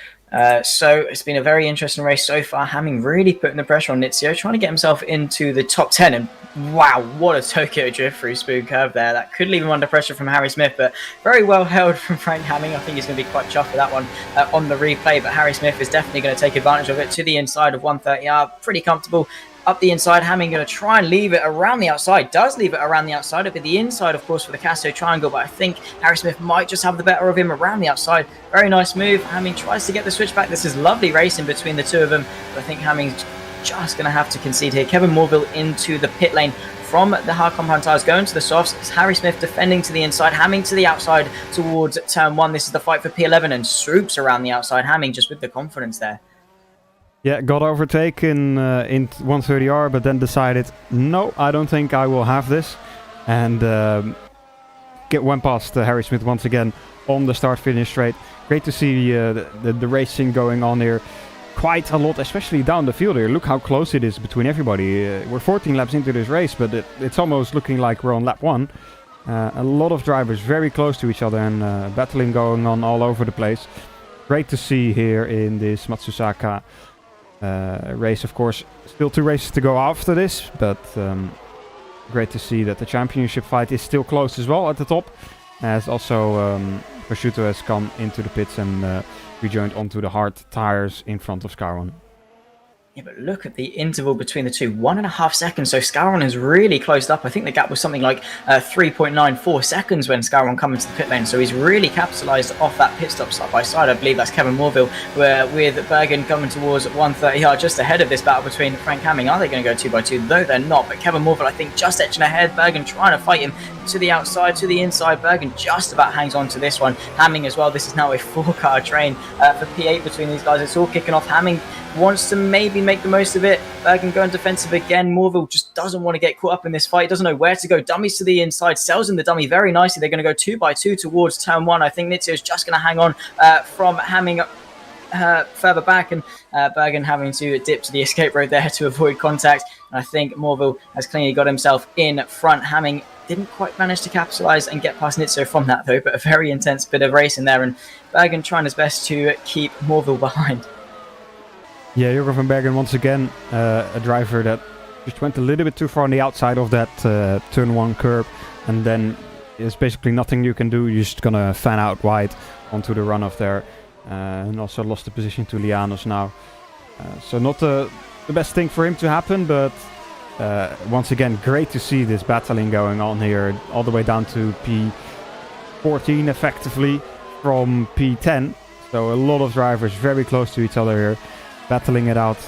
So it's been a very interesting race so far. Hamming really putting the pressure on Nizio, trying to get himself into the top 10. And wow, what a Tokyo drift through Spoon Curve there. That could leave him under pressure from Harry Smith, but very well held from Frank Hamming. I think he's going to be quite chuffed with that one on the replay, but Harry Smith is definitely going to take advantage of it to the inside of 130R. Pretty comfortable. Up the inside, Hamming going to try and leave it around the outside. Does leave it around the outside. It'll be the inside, of course, for the Casso triangle, but I think Harry Smith might just have the better of him around the outside. Very nice move. Hamming tries to get the switch back. This is lovely racing between the two of them, but I think Hamming's just going to have to concede here. Kevin Morville into the pit lane from the hard compound tires, going to the softs. It's Harry Smith defending to the inside, Hamming to the outside towards turn 1. This is the fight for P11, and swoops around the outside. Hamming just with the confidence there. Yeah, got overtaken in 130R, but then decided, no, I don't think I will have this. And went past Harry Smith once again on the start-finish straight. Great to see the racing going on here. Quite a lot, especially down the field here. Look how close it is between everybody. We're 14 laps into this race, but it's almost looking like we're on lap 1. A lot of drivers very close to each other, and battling going on all over the place. Great to see here in this Matsusaka race. Of course, still 2 races to go after this, but great to see that the championship fight is still close as well at the top, as also Prosciutto has come into the pits and rejoined onto the hard tires in front of Scouron. Yeah, but look at the interval between the two, 1.5 seconds. So Scouron has really closed up. I think the gap was something like 3.94 seconds when Scouron come into the pit lane. So he's really capitalised off that pit stop side by side. I believe that's Kevin Morville, where with Bergen coming towards 130R, just ahead of this battle between Frank Hamming. Are they going to go 2x2? Though they're not. But Kevin Morville, I think, just etching ahead. Bergen trying to fight him to the outside, to the inside. Bergen just about hangs on to this one. Hamming as well. This is now a 4-car train for P8 between these guys. It's all kicking off. Hamming wants to maybe make the most of it. Bergen going defensive again. Morville just doesn't want to get caught up in this fight. Doesn't know where to go. Dummies to the inside. Sells him the dummy very nicely. They're going to go 2x2 towards turn 1. I think Nizio's just going to hang on from Hamming further back, and Bergen having to dip to the escape road there to avoid contact. And I think Morville has cleanly got himself in front. Hamming didn't quite manage to capitalise and get past Nizio from that though, but a very intense bit of racing there, and Bergen trying his best to keep Morville behind. Yeah, Jurgen van Bergen once again, a driver that just went a little bit too far on the outside of that turn 1 curb, and then there's basically nothing you can do. You're just gonna fan out wide onto the runoff there, and also lost the position to Lianos now. So not the best thing for him to happen, but once again, great to see this battling going on here, all the way down to P14 effectively from P10. So a lot of drivers very close to each other here, battling it out.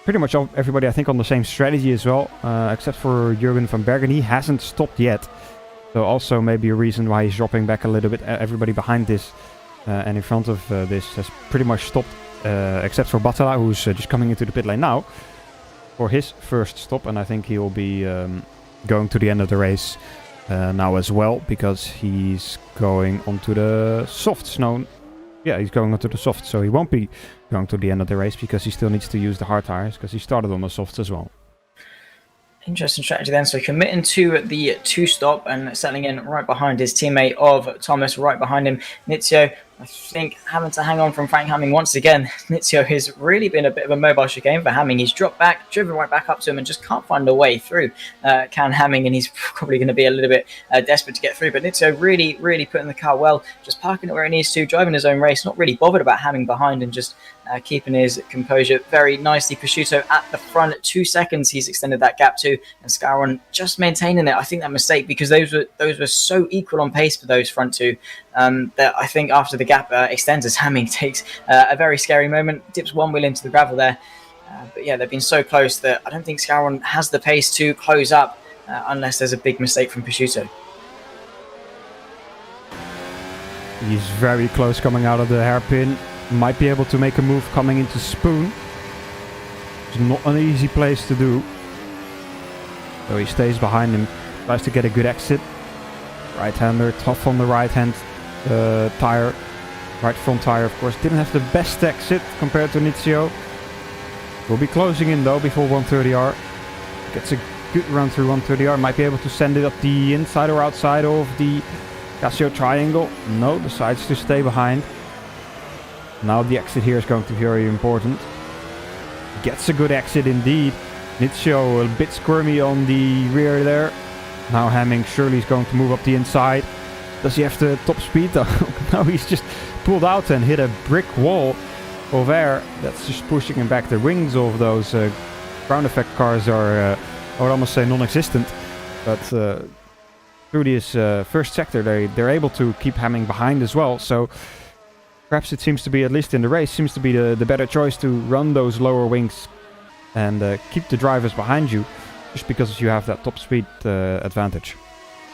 Pretty much everybody, I think, on the same strategy as well, except for Jurgen van Bergen. He hasn't stopped yet, so also maybe a reason why he's dropping back a little bit. Everybody behind this and in front of this has pretty much stopped, except for Batala, who's just coming into the pit lane now for his first stop, and I think he'll be going to the end of the race now as well, because he's going onto the softs. No, yeah, he's going onto the softs, so he won't be going to the end of the race because he still needs to use the hard tires, because he started on the softs as well. Interesting strategy then. So committing to the 2-stop and settling in right behind his teammate of Thomas, right behind him. Nizio I think having to hang on from Frank Hamming once again. Nizio has really been a bit of a mobile chicane for Hamming. He's dropped back, driven right back up to him, and just can't find a way through Can Hamming, and he's probably going to be a little bit desperate to get through. But Nizio really, really putting the car well, just parking it where it needs to, driving his own race, not really bothered about Hamming behind, and just keeping his composure very nicely. Prosciutto at the front, 2 seconds he's extended that gap to, and Scaron just maintaining it. I think that mistake, because those were so equal on pace for those front two, that I think after the gap extends as Hamming takes a very scary moment, dips one wheel into the gravel there. But yeah, they've been so close that I don't think Scaron has the pace to close up unless there's a big mistake from Prosciutto. He's very close coming out of the hairpin. Might be able to make a move coming into Spoon. It's not an easy place to do. So he stays behind him, tries to get a good exit. Right-hander, tough on the right-hand tire. Right front tire, of course, didn't have the best exit compared to Nizio. Will be closing in though before 130R. Gets a good run through 130R. Might be able to send it up the inside or outside of the Casio triangle. No, decides to stay behind. Now the exit here is going to be very important. Gets a good exit indeed. Nizio a bit squirmy on the rear there. Now Hamming surely is going to move up the inside. Does he have the top speed though? No, he's just pulled out and hit a brick wall of air. That's just pushing him back. The wings of those ground effect cars are, I would almost say, non-existent. But through this first sector, they're able to keep Hamming behind as well. So perhaps it seems to be, at least in the race, seems to be the better choice to run those lower wings and keep the drivers behind you, just because you have that top speed advantage.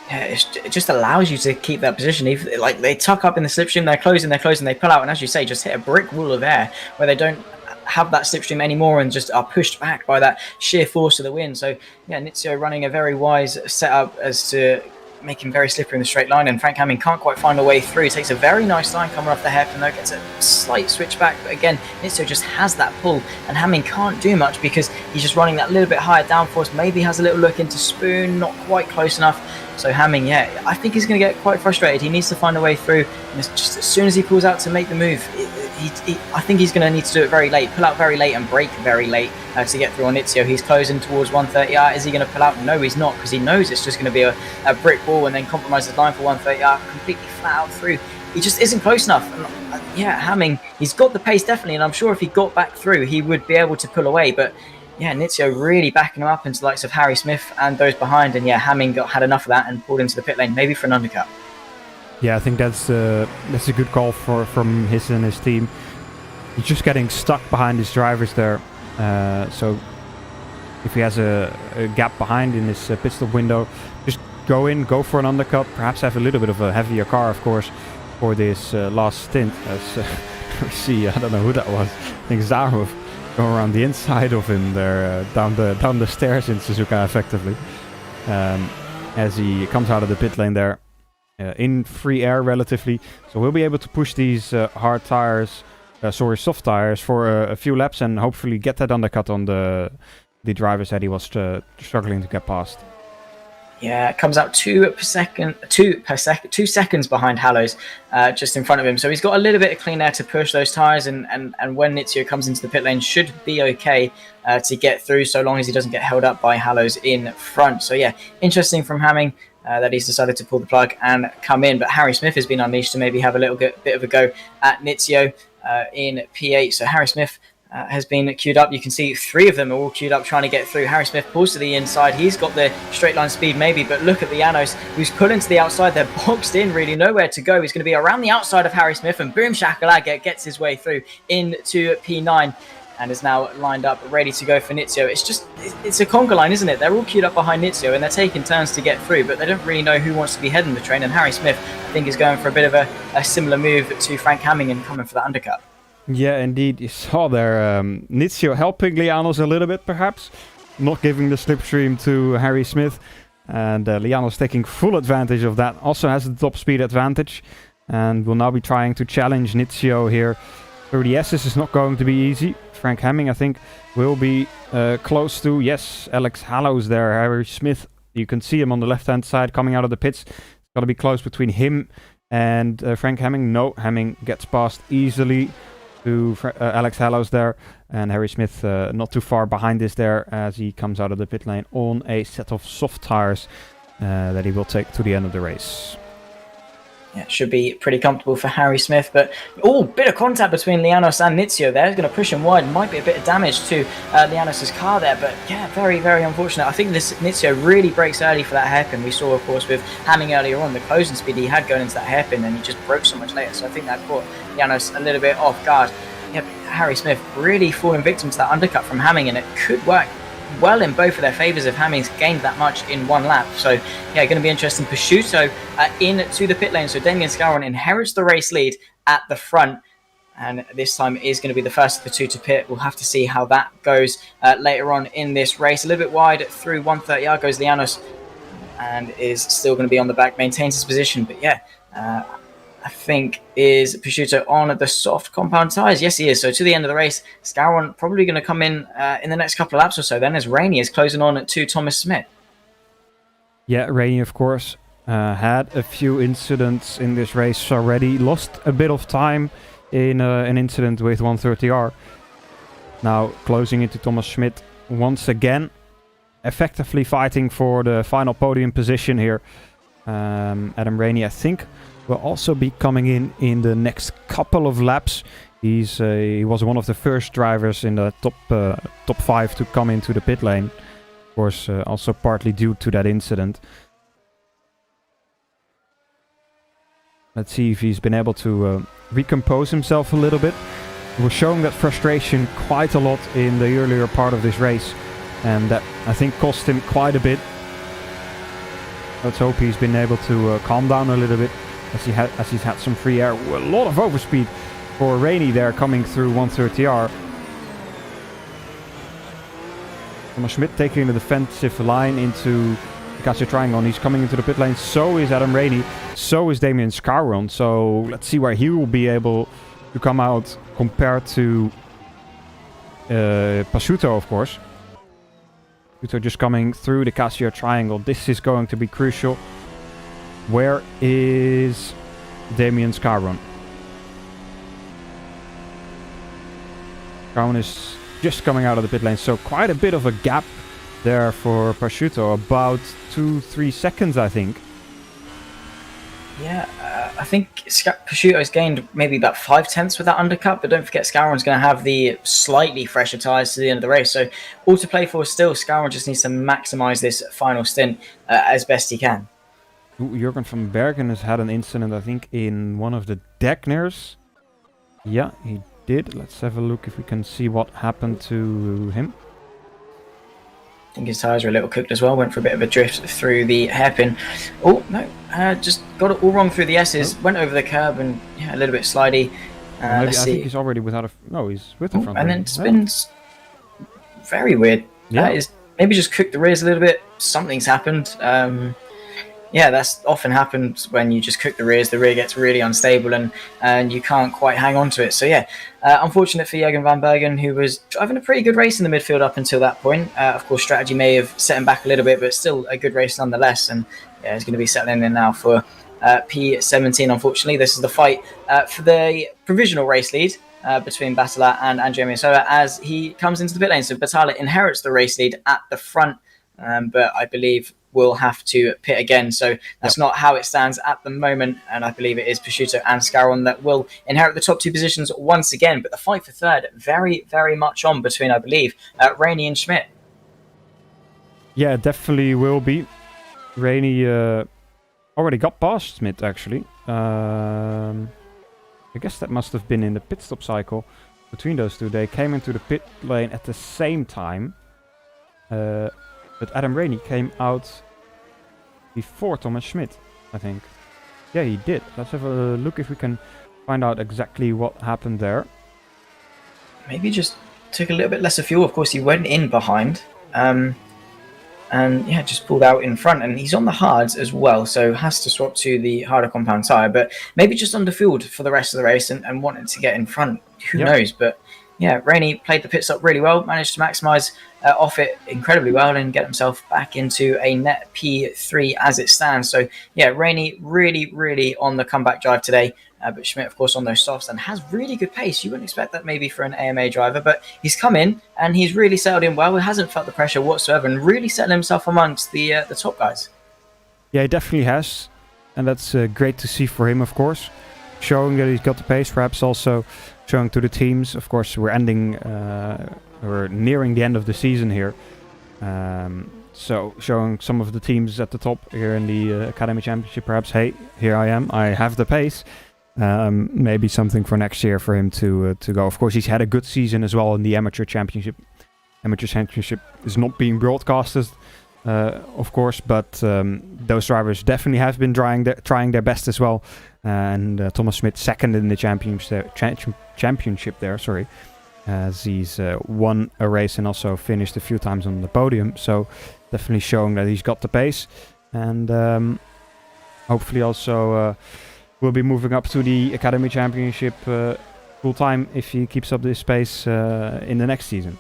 Yeah, it just allows you to keep that position. Like they tuck up in the slipstream, they're closing, they pull out, and as you say, just hit a brick wall of air where they don't have that slipstream anymore and just are pushed back by that sheer force of the wind. So yeah, Nizio running a very wise setup as to make him very slippery in the straight line, and Frank Hamming can't quite find a way through. Takes a very nice line coming off the hairpin though, gets a slight switch back, but again, Nizio just has that pull, and Hamming can't do much because he's just running that little bit higher downforce. Maybe has a little look into Spoon, not quite close enough. So Hamming, yeah, I think he's going to get quite frustrated. He needs to find a way through, and it's just as soon as he pulls out to make the move, I think he's going to need to do it very late, pull out very late and brake very late to get through on Nizio. He's closing towards 130R. Is he going to pull out? No, he's not, because he knows it's just going to be a brick wall and then compromise his line for 130R, completely flat out through. He just isn't close enough. And, yeah, Hamming, he's got the pace definitely, and I'm sure if he got back through, he would be able to pull away, but yeah, Nizio really backing him up into the likes of Harry Smith and those behind, and yeah, Hamming had enough of that and pulled into the pit lane, maybe for an undercut. Yeah, I think that's a good call from his team. He's just getting stuck behind his drivers there. So if he has a gap behind in his pit stop window, just go for an undercut. Perhaps have a little bit of a heavier car, of course, for this last stint. As we see, I don't know who that was. I think Zarov going around the inside of him there, down the stairs in Suzuka, effectively, as he comes out of the pit lane there. In free air relatively, so we'll be able to push these soft tires for a few laps and hopefully get that undercut on the drivers that he was struggling to get past. Yeah, it comes out 2 seconds behind Hallows, just in front of him. So he's got a little bit of clean air to push those tires, and when Nizio comes into the pit lane, should be okay to get through, so long as he doesn't get held up by Hallows in front. So yeah, interesting from Hamming. That he's decided to pull the plug and come in, but Harry Smith has been unleashed to maybe have a little bit of a go at Nizio in P8. So Harry Smith has been queued up. You can see 3 of them are all queued up trying to get through. Harry Smith pulls to the inside. He's got the straight line speed maybe, but look at the Janos who's pulling to the outside. They're boxed in, really nowhere to go. He's going to be around the outside of Harry Smith, and boom shakalaka gets his way through into P9. And is now lined up, ready to go for Nizio. It's a conga line, isn't it? They're all queued up behind Nizio, and they're taking turns to get through, but they don't really know who wants to be heading the train. And Harry Smith, I think, is going for a bit of a similar move to Frank Hamming and coming for that undercut. Yeah, indeed. You saw there Nizio helping Lianos a little bit, perhaps. Not giving the slipstream to Harry Smith. And Lianos taking full advantage of that. Also has the top speed advantage. And will now be trying to challenge Nizio here. Through the S's is not going to be easy. Frank Hamming, I think, will be close to, yes, Alex Hallows there. Harry Smith, you can see him on the left-hand side coming out of the pits. It's got to be close between him And Frank Hemming, no, Hemming gets past easily to Alex Hallows there. And Harry Smith not too far behind this there as he comes out of the pit lane on a set of soft tires that he will take to the end of the race. Yeah, it should be pretty comfortable for Harry Smith, but bit of contact between Llanos and Nizio there. He's going to push him wide. Might be a bit of damage to Llanos' car there, but yeah, very, very unfortunate. I think this Nizio really breaks early for that hairpin. We saw, of course, with Hamming earlier on, the closing speed he had going into that hairpin, and he just broke so much later. So I think that caught Llanos a little bit off guard. Yeah, Harry Smith really falling victim to that undercut from Hamming, and it could work well in both of their favours if Hamming's gained that much in one lap. So yeah, going to be interesting. Prosciutto into the pit lane, so Damien Scouron inherits the race lead at the front, and this time is going to be the first of the two to pit. We'll have to see how that goes later on in this race. A little bit wide through 130R goes Llanos, and is still going to be on the back, maintains his position, but yeah, I think is Prosciutto on the soft compound tyres. Yes, he is. So to the end of the race, Scouron probably going to come in the next couple of laps or so then, as Rainey is closing on to Thomas Smith. Yeah, Rainey, of course, had a few incidents in this race already. Lost a bit of time in an incident with 130R. Now closing into Thomas Schmidt once again. Effectively fighting for the final podium position here. Adam Rainey, I think, will also be coming in the next couple of laps. He was one of the first drivers in the top 5 to come into the pit lane. Of course, also partly due to that incident. Let's see if he's been able to recompose himself a little bit. He was showing that frustration quite a lot in the earlier part of this race, and that I think cost him quite a bit. Let's hope he's been able to calm down a little bit as he's had some free air. A lot of overspeed for Rainey there coming through 130R. Thomas Schmidt taking the defensive line into the Casio Triangle, and he's coming into the pit lane. So is Adam Rainey, so is Damien Scouron. So let's see where he will be able to come out compared to Prosciutto, of course. Prosciutto just coming through the Casio Triangle. This is going to be crucial. Where is Damien Scouron? Scouron is just coming out of the pit lane, so quite a bit of a gap there for Prosciutto. About 2-3 seconds, I think. Yeah, I think Prosciutto's gained maybe about 5/10 with that undercut, but don't forget Scouron's going to have the slightly fresher tyres to the end of the race. So all to play for still. Scouron just needs to maximise this final stint as best he can. Jurgen van Bergen has had an incident, I think, in one of the Deckners. Yeah, he did. Let's have a look if we can see what happened to him. I think his tyres were a little cooked as well. Went for a bit of a drift through the hairpin. Oh, no. Just got it all wrong through the S's. Oh. Went over the curb and yeah, a little bit slidey. Maybe, I think he's already without a... No, he's with the front. And then it's been very weird. Yeah. Maybe just cooked the rears a little bit. Something's happened. Yeah, that's often happens when you just cook the rears. The rear gets really unstable and you can't quite hang on to it. So yeah, unfortunate for Jurgen van Bergen, who was driving a pretty good race in the midfield up until that point. Of course, strategy may have set him back a little bit, but still a good race nonetheless. And yeah, he's going to be settling in now for P17, unfortunately. This is the fight for the provisional race lead between Batala and Andrea Miasoa as he comes into the pit lane. So Batala inherits the race lead at the front, but I believe will have to pit again. So that's not how it stands at the moment. And I believe it is Prosciutto and Scouron that will inherit the top 2 positions once again. But the fight for third, very, very much on between, I believe, Rainey and Schmidt. Yeah, definitely will be. Rainey already got past Schmidt, actually. I guess that must have been in the pit stop cycle between those two. They came into the pit lane at the same time. But Adam Rainey came out before Thomas Schmidt, I think. Yeah, he did. Let's have a look if we can find out exactly what happened there. Maybe just took a little bit less of fuel. Of course, he went in behind. And yeah, just pulled out in front. And he's on the hards as well, so has to swap to the harder compound tyre. But maybe just underfueled for the rest of the race and wanted to get in front. Who knows? But yeah, Rainey played the pit stop really well, managed to maximise off it incredibly well and get himself back into a net P3 as it stands. So yeah, Rainey really on the comeback drive today. But Schmidt, of course, on those softs and has really good pace. You wouldn't expect that maybe for an AMA driver, but he's come in and he's really settled in well. He hasn't felt the pressure whatsoever and really settled himself amongst the top guys. Yeah, he definitely has. And that's great to see for him, of course. Showing that he's got the pace, perhaps also showing to the teams. Of course, we're nearing the end of the season here. So showing some of the teams at the top here in the Academy Championship, perhaps, hey, here I am, I have the pace. Maybe something for next year for him to go. Of course, he's had a good season as well in the Amateur Championship. Amateur Championship is not being broadcasted, of course, but those drivers definitely have been trying their best as well. And Thomas Schmidt second in the championship there, sorry, as he's won a race and also finished a few times on the podium. So definitely showing that he's got the pace, and hopefully also will be moving up to the Academy Championship full time if he keeps up this pace in the next season.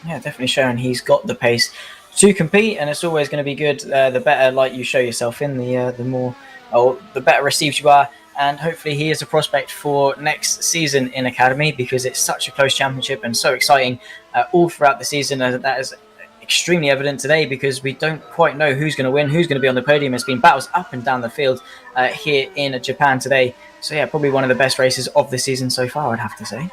Yeah, definitely showing he's got the pace to compete, and it's always going to be good. The better light you show yourself in, the better received you are, and hopefully he is a prospect for next season in Academy, because it's such a close championship and so exciting all throughout the season. That is extremely evident today, because we don't quite know who's going to win, who's going to be on the podium. It's been battles up and down the field here in Japan today. So yeah, probably one of the best races of the season so far, I'd have to say.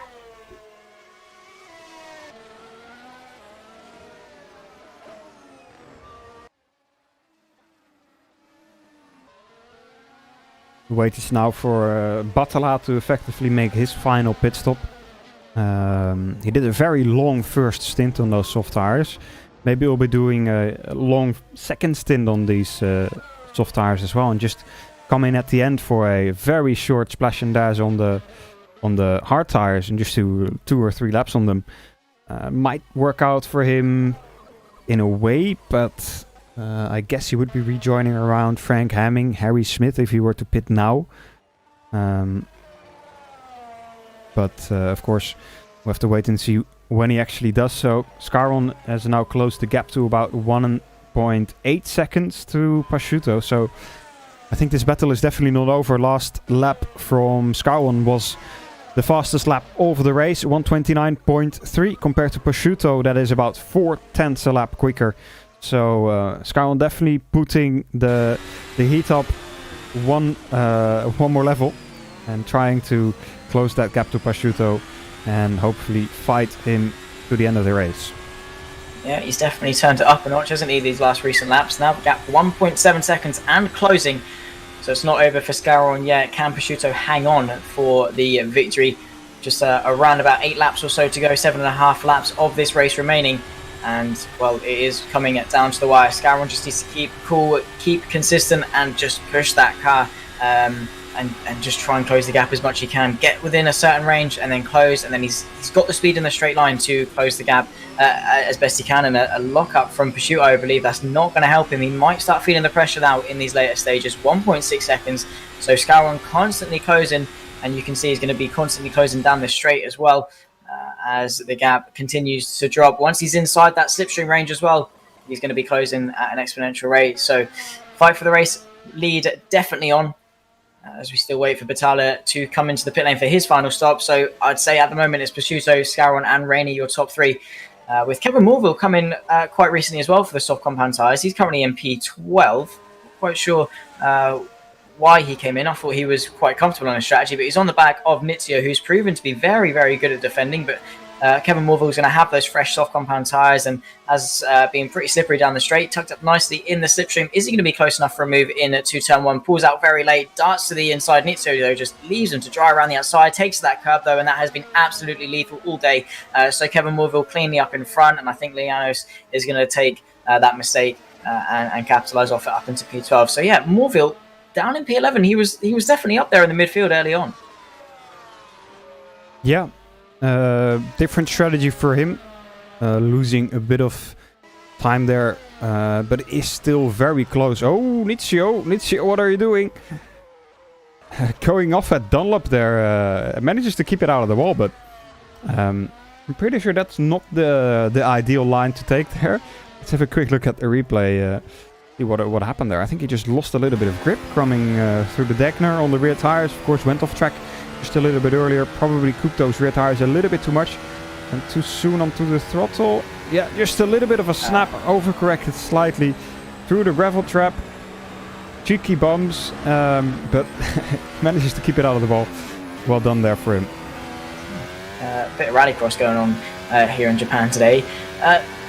The wait is now for Batala to effectively make his final pit stop. He did a very long first stint on those soft tires. Maybe we'll be doing a long second stint on these soft tires as well, and just come in at the end for a very short splash and dash on the hard tires and just do 2 or 3 laps on them. Might work out for him in a way, but I guess he would be rejoining around Frank Hamming, Harry Smith if he were to pit now. But of course, we'll have to wait and see when he actually does so. Scaron has now closed the gap to about 1.8 seconds to Pasciuto. So I think this battle is definitely not over. Last lap from Scaron was the fastest lap of the race, 129.3 compared to Pasciuto. That is about 0.4 a lap quicker. So Scaron definitely putting the heat up one more level and trying to close that gap to Pasciuto and hopefully fight him to the end of the race. Yeah, he's definitely turned it up a notch, hasn't he, these last recent laps. Now the gap 1.7 seconds and closing. So it's not over for Scaron yet. Can Pasciuto hang on for the victory? Just around about 8 laps or so to go, 7.5 laps of this race remaining. And, well, it is coming down to the wire. Scaron just needs to keep cool, keep consistent, and just push that car and just try and close the gap as much as he can. Get within a certain range and then close. And then he's got the speed in the straight line to close the gap as best he can. And a lock-up from Pasciuto, I believe, that's not going to help him. He might start feeling the pressure now in these later stages. 1.6 seconds. So Scaron constantly closing. And you can see he's going to be constantly closing down the straight as well. As the gap continues to drop. Once he's inside that slipstream range as well, he's going to be closing at an exponential rate. So fight for the race, lead definitely on, as we still wait for Batala to come into the pit lane for his final stop. So I'd say at the moment it's Pasciuto, Scaron and Rainey, your top 3. With Kevin Morville coming quite recently as well for the soft compound tyres. He's currently in P12. Not quite sure why he came in. I thought he was quite comfortable on his strategy, but he's on the back of Mizio, who's proven to be very, very good at defending. But Kevin Morville is going to have those fresh soft compound tyres and has been pretty slippery down the straight, tucked up nicely in the slipstream. Is he going to be close enough for a move in to turn 1? Pulls out very late, darts to the inside. Mizio, though, just leaves him to dry around the outside, takes that curb, though, and that has been absolutely lethal all day. So Kevin Morville cleanly up in front, and I think Lianos is going to take that mistake and capitalise off it up into P12. So yeah, Morville down in P11, he was definitely up there in the midfield early on. Yeah, different strategy for him, losing a bit of time there, but it is still very close. Oh, Mizio, what are you doing? Going off at Dunlop there, manages to keep it out of the wall, but I'm pretty sure that's not the ideal line to take there. Let's have a quick look at the replay. See what happened there. I think he just lost a little bit of grip coming through the Degner on the rear tires. Of course, went off track just a little bit earlier. Probably cooked those rear tires a little bit too much. And too soon onto the throttle. Yeah, just a little bit of a snap. Overcorrected slightly through the gravel trap. Cheeky bumps. But manages to keep it out of the ball. Well done there for him. Bit of rallycross going on here in Japan today.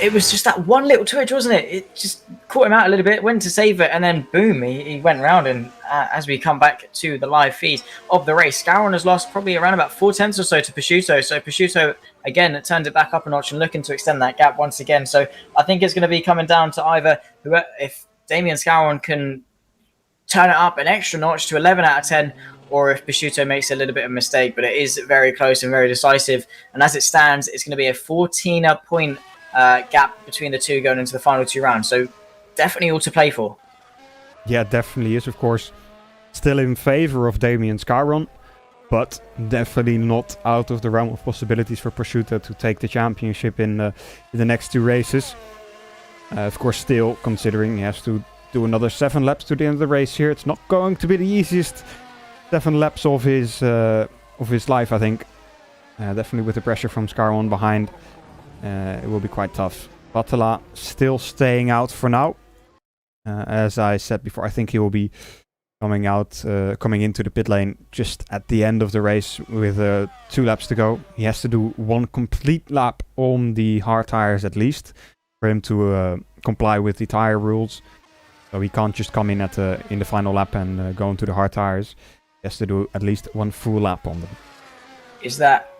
It was just that one little twitch, wasn't it? It just caught him out a little bit, went to save it, and then boom, he went round. And as we come back to the live feed of the race, Scouron has lost probably around about 4 tenths or so to Prosciutto. So Prosciutto, again, turned it back up a notch and looking to extend that gap once again. So I think it's going to be coming down to either if Damien Scouron can turn it up an extra notch to 11 out of 10, or if Prosciutto makes a little bit of a mistake. But it is very close and very decisive. And as it stands, it's going to be a 14-point gap between the two going into the final 2 rounds. So definitely all to play for. Yeah, definitely is, of course. Still in favor of Damien Scouron, but definitely not out of the realm of possibilities for Prosciutto to take the championship in the next 2 races. Of course, still considering he has to do another 7 laps to the end of the race here. It's not going to be the easiest 7 laps of his life, I think. Definitely with the pressure from Scouron behind. It will be quite tough. Batala still staying out for now. As I said before, I think he will be coming into the pit lane just at the end of the race with 2 laps to go. He has to do 1 complete lap on the hard tires at least for him to comply with the tire rules. So he can't just come in in the final lap and go into the hard tires. He has to do at least 1 full lap on them. Is that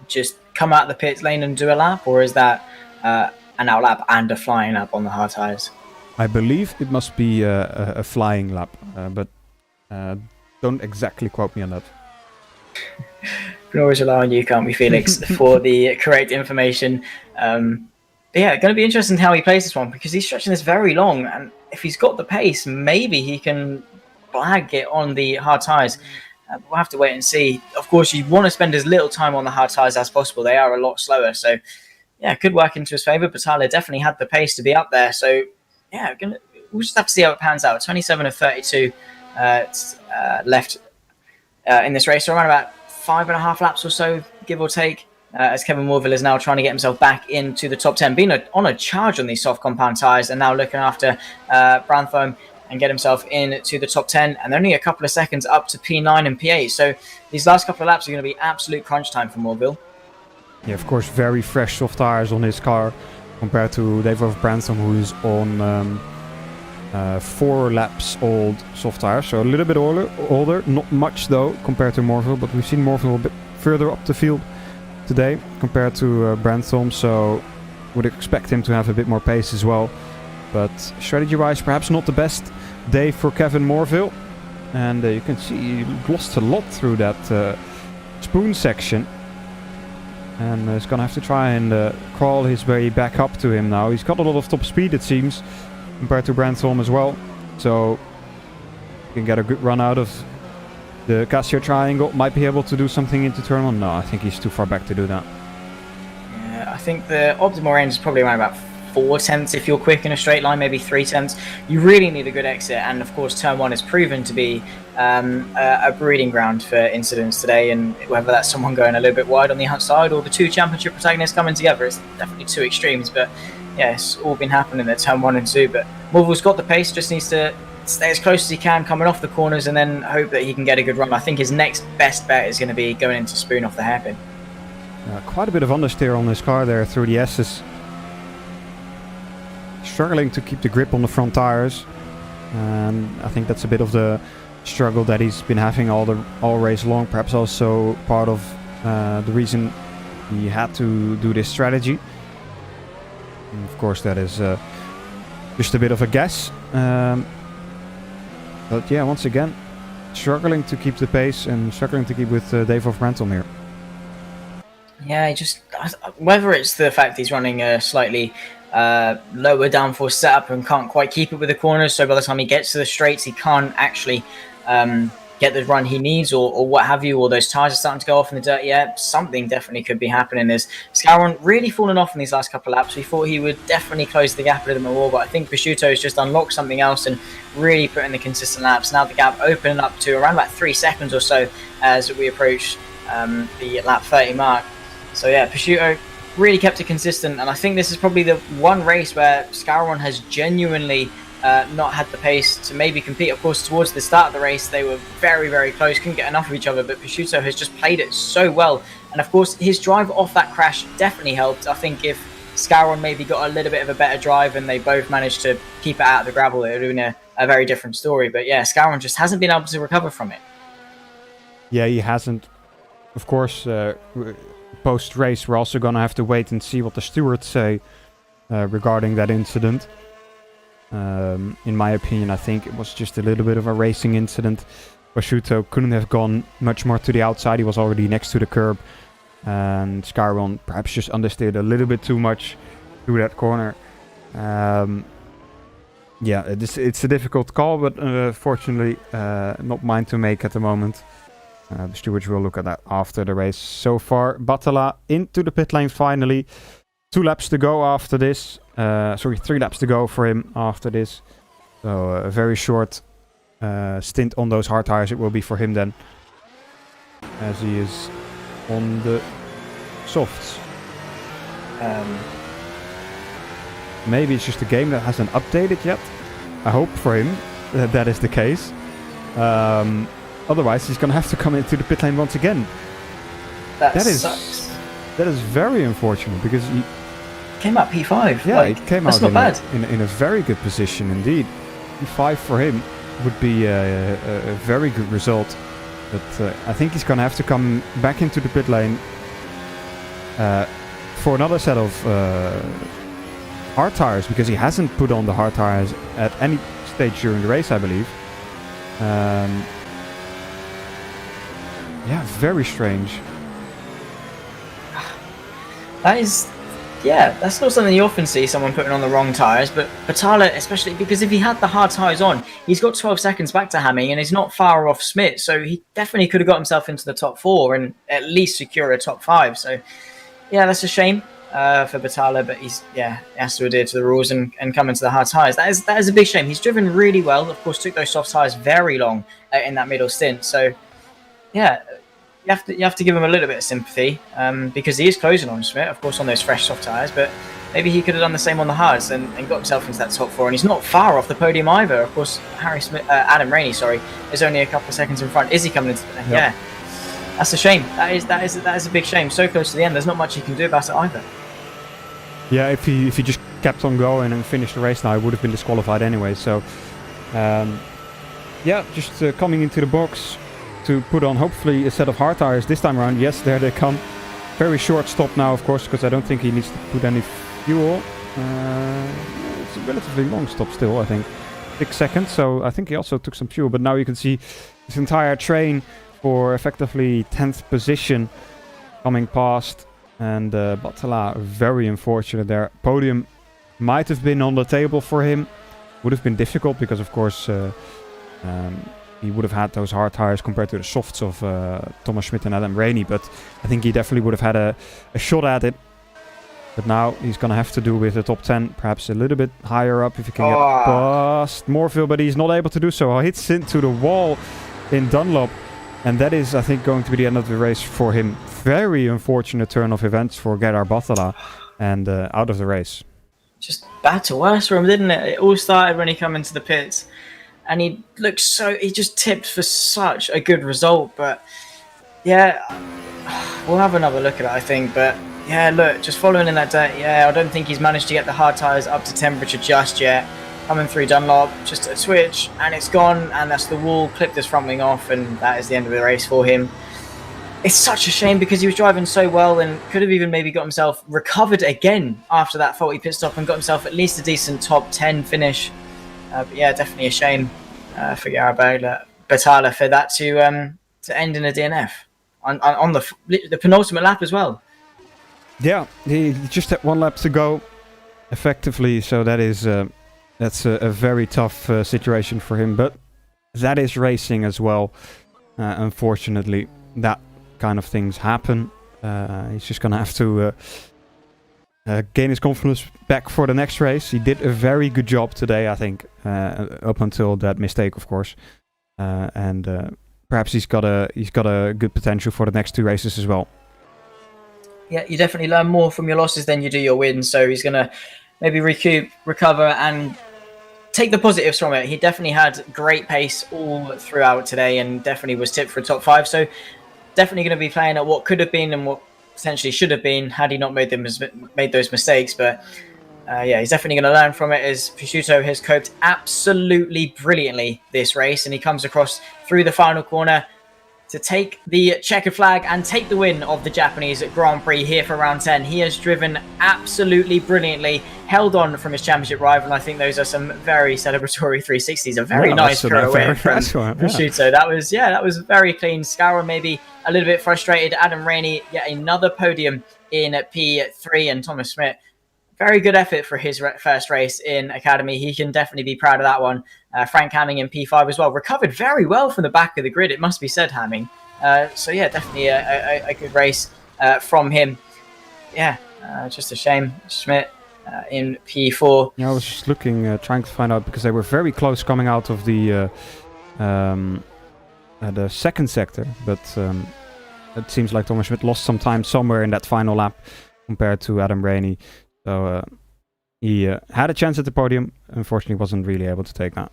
just come out the pit lane and do a lap, or is that an out lap and a flying lap on the hard tires? I believe it must be a flying lap, but don't exactly quote me on that. We can always rely on you, can't we, Felix, for the correct information. Yeah, going to be interesting how he plays this one, because he's stretching this very long, and if he's got the pace, maybe he can blag it on the hard tires. We'll have to wait and see. Of course, you want to spend as little time on the hard tires as possible. They are a lot slower, so yeah, it could work into his favour. But Tyler definitely had the pace to be up there, so yeah, we'll just have to see how it pans out. 27 of 32 left in this race, so around about 5.5 laps or so, give or take. As Kevin Morville is now trying to get himself back into the top 10, being on a charge on these soft compound tyres, and now looking after Brandthome and get himself into the top 10, and only a couple of seconds up to P9 and P8. So these last couple of laps are going to be absolute crunch time for Morville. Yeah, of course, very fresh soft tires on his car compared to David Brandthome, who's on 4 laps old soft tires, so a little bit older, not much though compared to Morville, but we've seen Morville a bit further up the field today compared to Brandthome, so would expect him to have a bit more pace as well. But strategy-wise, perhaps not the best day for Kevin Morville. And you can see he lost a lot through that spoon section. And he's going to have to try and crawl his way back up to him now. He's got a lot of top speed, it seems, compared to Brandthome as well. So you can get a good run out of the Casio triangle. Might be able to do something into turn 1. No, I think he's too far back to do that. Yeah, I think the optimal range is probably around about 4 tenths if you're quick in a straight line, maybe 3 tenths. You really need a good exit, and of course turn 1 has proven to be a breeding ground for incidents today, and whether that's someone going a little bit wide on the outside or the 2 championship protagonists coming together, it's definitely 2 extremes. But yeah, it's all been happening at turn 1 and 2, but Morville's got the pace, just needs to stay as close as he can coming off the corners and then hope that he can get a good run. I think his next best bet is going to be going into spoon off the hairpin. Quite a bit of understeer on this car there through the S's. Struggling to keep the grip on the front tires, and I think that's a bit of the struggle that he's been having all race long. Perhaps also part of the reason he had to do this strategy. And of course, that is just a bit of a guess. But yeah, once again, struggling to keep the pace and struggling to keep with Dave of Brandthome here. Yeah, whether it's the fact he's running a slightly lower downforce setup and can't quite keep it with the corners, so by the time he gets to the straights he can't actually get the run he needs or what have you, or those tires are starting to go off in the dirt, yeah, something definitely could be happening. There's Scouron really fallen off in these last couple of laps. We thought he would definitely close the gap a little bit more, but I think Prosciutto has just unlocked something else and really put in the consistent laps. Now the gap opening up to around about 3 seconds or so as we approach the lap 30 mark. So yeah, Prosciutto really kept it consistent, and I think this is probably the one race where Scouron has genuinely not had the pace to maybe compete. Of course, towards the start of the race, they were very, very close, couldn't get enough of each other, but Prosciutto has just played it so well. And of course, his drive off that crash definitely helped. I think if Scouron maybe got a little bit of a better drive and they both managed to keep it out of the gravel, it would have been a very different story. But yeah, Scouron just hasn't been able to recover from it. Yeah, he hasn't. Of course, post-race, we're also going to have to wait and see what the stewards say regarding that incident. In my opinion, I think it was just a little bit of a racing incident. Prosciutto couldn't have gone much more to the outside. He was already next to the curb. And Scouron perhaps just understeered a little bit too much through that corner. Yeah, it's a difficult call, but fortunately not mine to make at the moment. The stewards will look at that after the race. So far, Battala into the pit lane finally. 2 laps to go after this. 3 laps to go for him after this. So a very short stint on those hard tires it will be for him then. As he is on the softs. Maybe it's just a game that hasn't updated yet. I hope for him that is the case. Otherwise he's going to have to come into the pit lane once again. That sucks. That is very unfortunate because he came out P5. Yeah, he came out in a very good position indeed. P5 for him would be a very good result. But I think he's going to have to come back into the pit lane for another set of hard tires, because he hasn't put on the hard tires at any stage during the race, I believe. Yeah, very strange. That's not something you often see, someone putting on the wrong tyres, but Battala, especially because if he had the hard tyres on, he's got 12 seconds back to Hamming and he's not far off Smith, so he definitely could have got himself into the top 4 and at least secure a top 5. So yeah, that's a shame for Battala, but he has to adhere to the rules and come into the hard tyres. That is a big shame. He's driven really well, of course took those soft tyres very long in that middle stint, so yeah, you have to give him a little bit of sympathy because he is closing on Schmidt, of course, on those fresh soft tyres, but maybe he could have done the same on the hards and got himself into that top 4, and he's not far off the podium either. Of course, Adam Rainey, is only a couple of seconds in front. Is he coming into the lane? Yeah, that's a shame. That is a big shame. So close to the end, there's not much he can do about it either. Yeah, if he just kept on going and finished the race now, he would have been disqualified anyway. So, just coming into the box to put on hopefully a set of hard tires this time around. Yes, there they come. Very short stop now, of course, because I don't think he needs to put any fuel. It's a relatively long stop still, I think. 6 seconds, so I think he also took some fuel. But now you can see this entire train for effectively 10th position coming past. And Battala, very unfortunate there. Podium might have been on the table for him. Would have been difficult because, of course, he would have had those hard tires compared to the softs of Thomas Schmidt and Adam Rainey. But I think he definitely would have had a shot at it. But now he's going to have to do with the top 10, perhaps a little bit higher up if he can get past Morville. But he's not able to do so. He hits into the wall in Dunlop. And that is, I think, going to be the end of the race for him. Very unfortunate turn of events for Gerard Battala. And out of the race. Just bad to worse for him, didn't it? It all started when he came into the pits. And he just tipped for such a good result. But yeah, we'll have another look at it, I think. But yeah, look, just following in that dirt, I don't think he's managed to get the hard tyres up to temperature just yet. Coming through Dunlop, just a switch, and it's gone, and that's the wall, clipped his front wing off, and that is the end of the race for him. It's such a shame because he was driving so well and could have even maybe got himself recovered again after that faulty pit stop and got himself at least a decent top 10 finish. But yeah, definitely a shame for Gerard Battala for that to end in a DNF on the penultimate lap as well. Yeah, he just had 1 lap to go, effectively, so that is that's a very tough situation for him. But that is racing as well. Unfortunately, that kind of things happen. He's just going to have to gain his confidence back for the next race. He did a very good job today, I think, up until that mistake, of course. And perhaps he's got a good potential for the next 2 races as well. Yeah, you definitely learn more from your losses than you do your wins. So he's going to maybe recover, and take the positives from it. He definitely had great pace all throughout today, and definitely was tipped for a top 5. So definitely going to be playing at what could have been and what potentially should have been had he not made those mistakes. But yeah, he's definitely going to learn from it, as Prosciutto has coped absolutely brilliantly this race, and he comes across through the final corner to take the checkered flag and take the win of the Japanese Grand Prix here for round 10. He has driven absolutely brilliantly, held on from his championship rival, and I think those are some very celebratory 360s. A very nice pirouette from Prosciutto. That was very clean. Scour maybe a little bit frustrated. Adam Rainey, yet another podium in P3, and Thomas Schmidt, very good effort for his first race in Academy. He can definitely be proud of that one. Frank Hamming in P5 as well. Recovered very well from the back of the grid, it must be said, Hamming. So yeah, definitely a good race from him. Yeah, just a shame. Schmidt in P4. Yeah, I was just looking, trying to find out, because they were very close coming out of the second sector. But it seems like Thomas Schmidt lost some time somewhere in that final lap compared to Adam Rainey. So he had a chance at the podium. Unfortunately, wasn't really able to take that.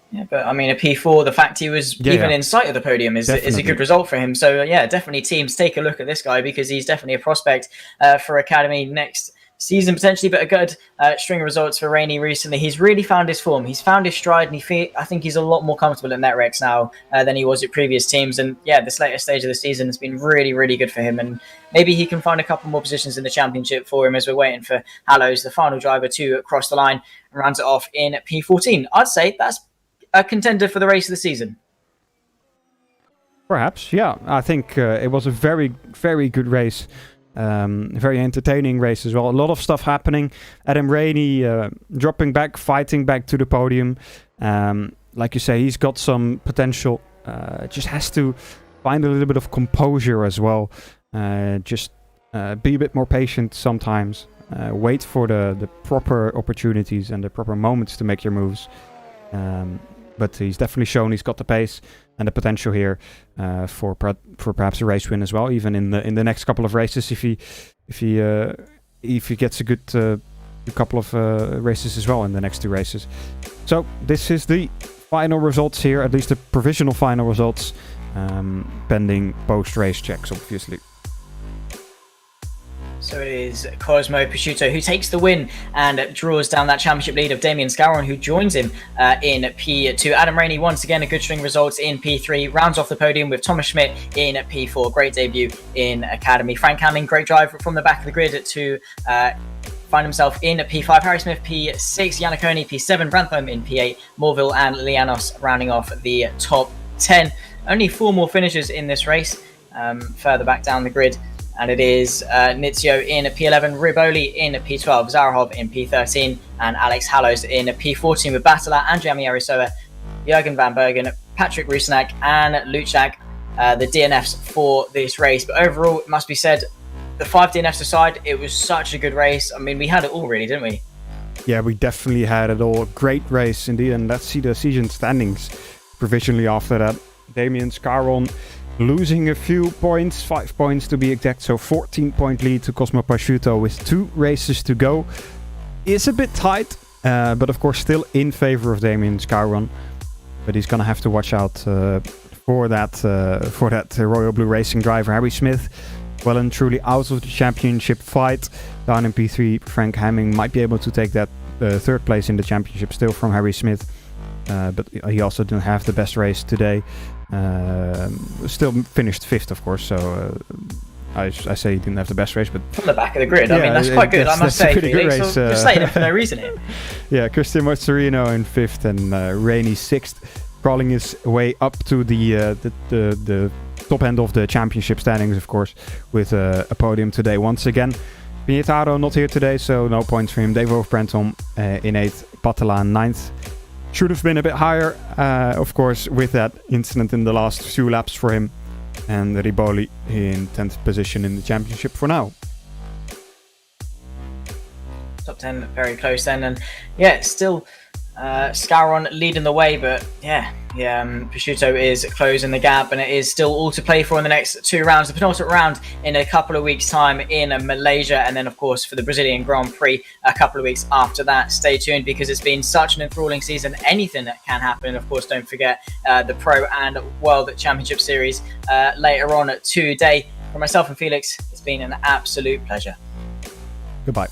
Yeah, but I mean, a P4, the fact he was in sight of the podium is a good result for him. So yeah, definitely teams take a look at this guy, because he's definitely a prospect for Academy next season potentially. But a good string of results for Rainey recently. He's really found his form. He's found his stride, and I think he's a lot more comfortable at Netrex now than he was at previous teams. And yeah, this later stage of the season has been really, really good for him. And maybe he can find a couple more positions in the championship for him, as we're waiting for Hallows, the final driver, to cross the line and round it off in P14. I'd say that's a contender for the race of the season. Perhaps, yeah. I think it was a very, very good race. Very entertaining race as well. A lot of stuff happening. Adam Rainey dropping back, fighting back to the podium. Like you say, he's got some potential. Just has to find a little bit of composure as well. Just be a bit more patient sometimes. Wait for the proper opportunities and the proper moments to make your moves. But he's definitely shown he's got the pace and the potential here for perhaps a race win as well. Even in the next couple of races, if he gets a good couple of races as well in the next 2 races. So this is the final results here, at least the provisional final results, pending post-race checks, obviously. So it is Cosmo Prosciutto who takes the win and draws down that championship lead of Damien Scouron, who joins him in P2. Adam Rainey, once again, a good string of results in P3, rounds off the podium with Thomas Schmidt in P4. Great debut in Academy. Frank Hamming, great drive from the back of the grid to find himself in P5. Harry Smith, P6. Iannacone, P7. Rantham in P8. Morville and Lianos rounding off the top 10. Only 4 more finishers in this race further back down the grid. And it is Nizio in P11, Riboli in P12, Zarahov in P13, and Alex Hallows in P14 with Batala, Andrea Miarisoa, Jürgen Van Bergen, Patrick Rusinak, and Luchak, the DNFs for this race. But overall, it must be said, the 5 DNFs aside, it was such a good race. I mean, we had it all really, didn't we? Yeah, we definitely had it all. Great race indeed. And let's see the season standings provisionally after that. Damien Scaron losing a few points, 5 points to be exact, so 14-point lead to Cosmo Prosciutto with 2 races to go. Is a bit tight, but of course still in favor of Damien Scaron. But he's gonna have to watch out for that Royal Blue Racing driver Harry Smith. Well and truly out of the championship fight. Down in P3, Frank Hamming might be able to take that 3rd place in the championship still from Harry Smith. But he also didn't have the best race today. Still finished 5th, of course, so I say he didn't have the best race, but from the back of the grid, yeah, I mean, that's quite good, I must say, Felix. Race, just slated him for no reason here. Yeah, Christian Mozzarino in 5th and Rainey 6th, crawling his way up to the top end of the championship standings, of course, with a podium today once again. Pietaro not here today, so no points for him. Dave Overbrantom in 8th, Patala in 9th. should have been a bit higher, of course, with that incident in the last few laps for him. And Riboli in 10th position in the championship for now. Top 10 very close then, and yeah, still Scouron leading the way, but Prosciutto is closing the gap, and it is still all to play for in the next 2 rounds. The penultimate round in a couple of weeks' time in Malaysia, and then of course for the Brazilian Grand Prix a couple of weeks after that. Stay tuned, because it's been such an enthralling season. Anything that can happen, and of course don't forget the Pro and World Championship Series later on today. For myself and Felix, it's been an absolute pleasure. Goodbye.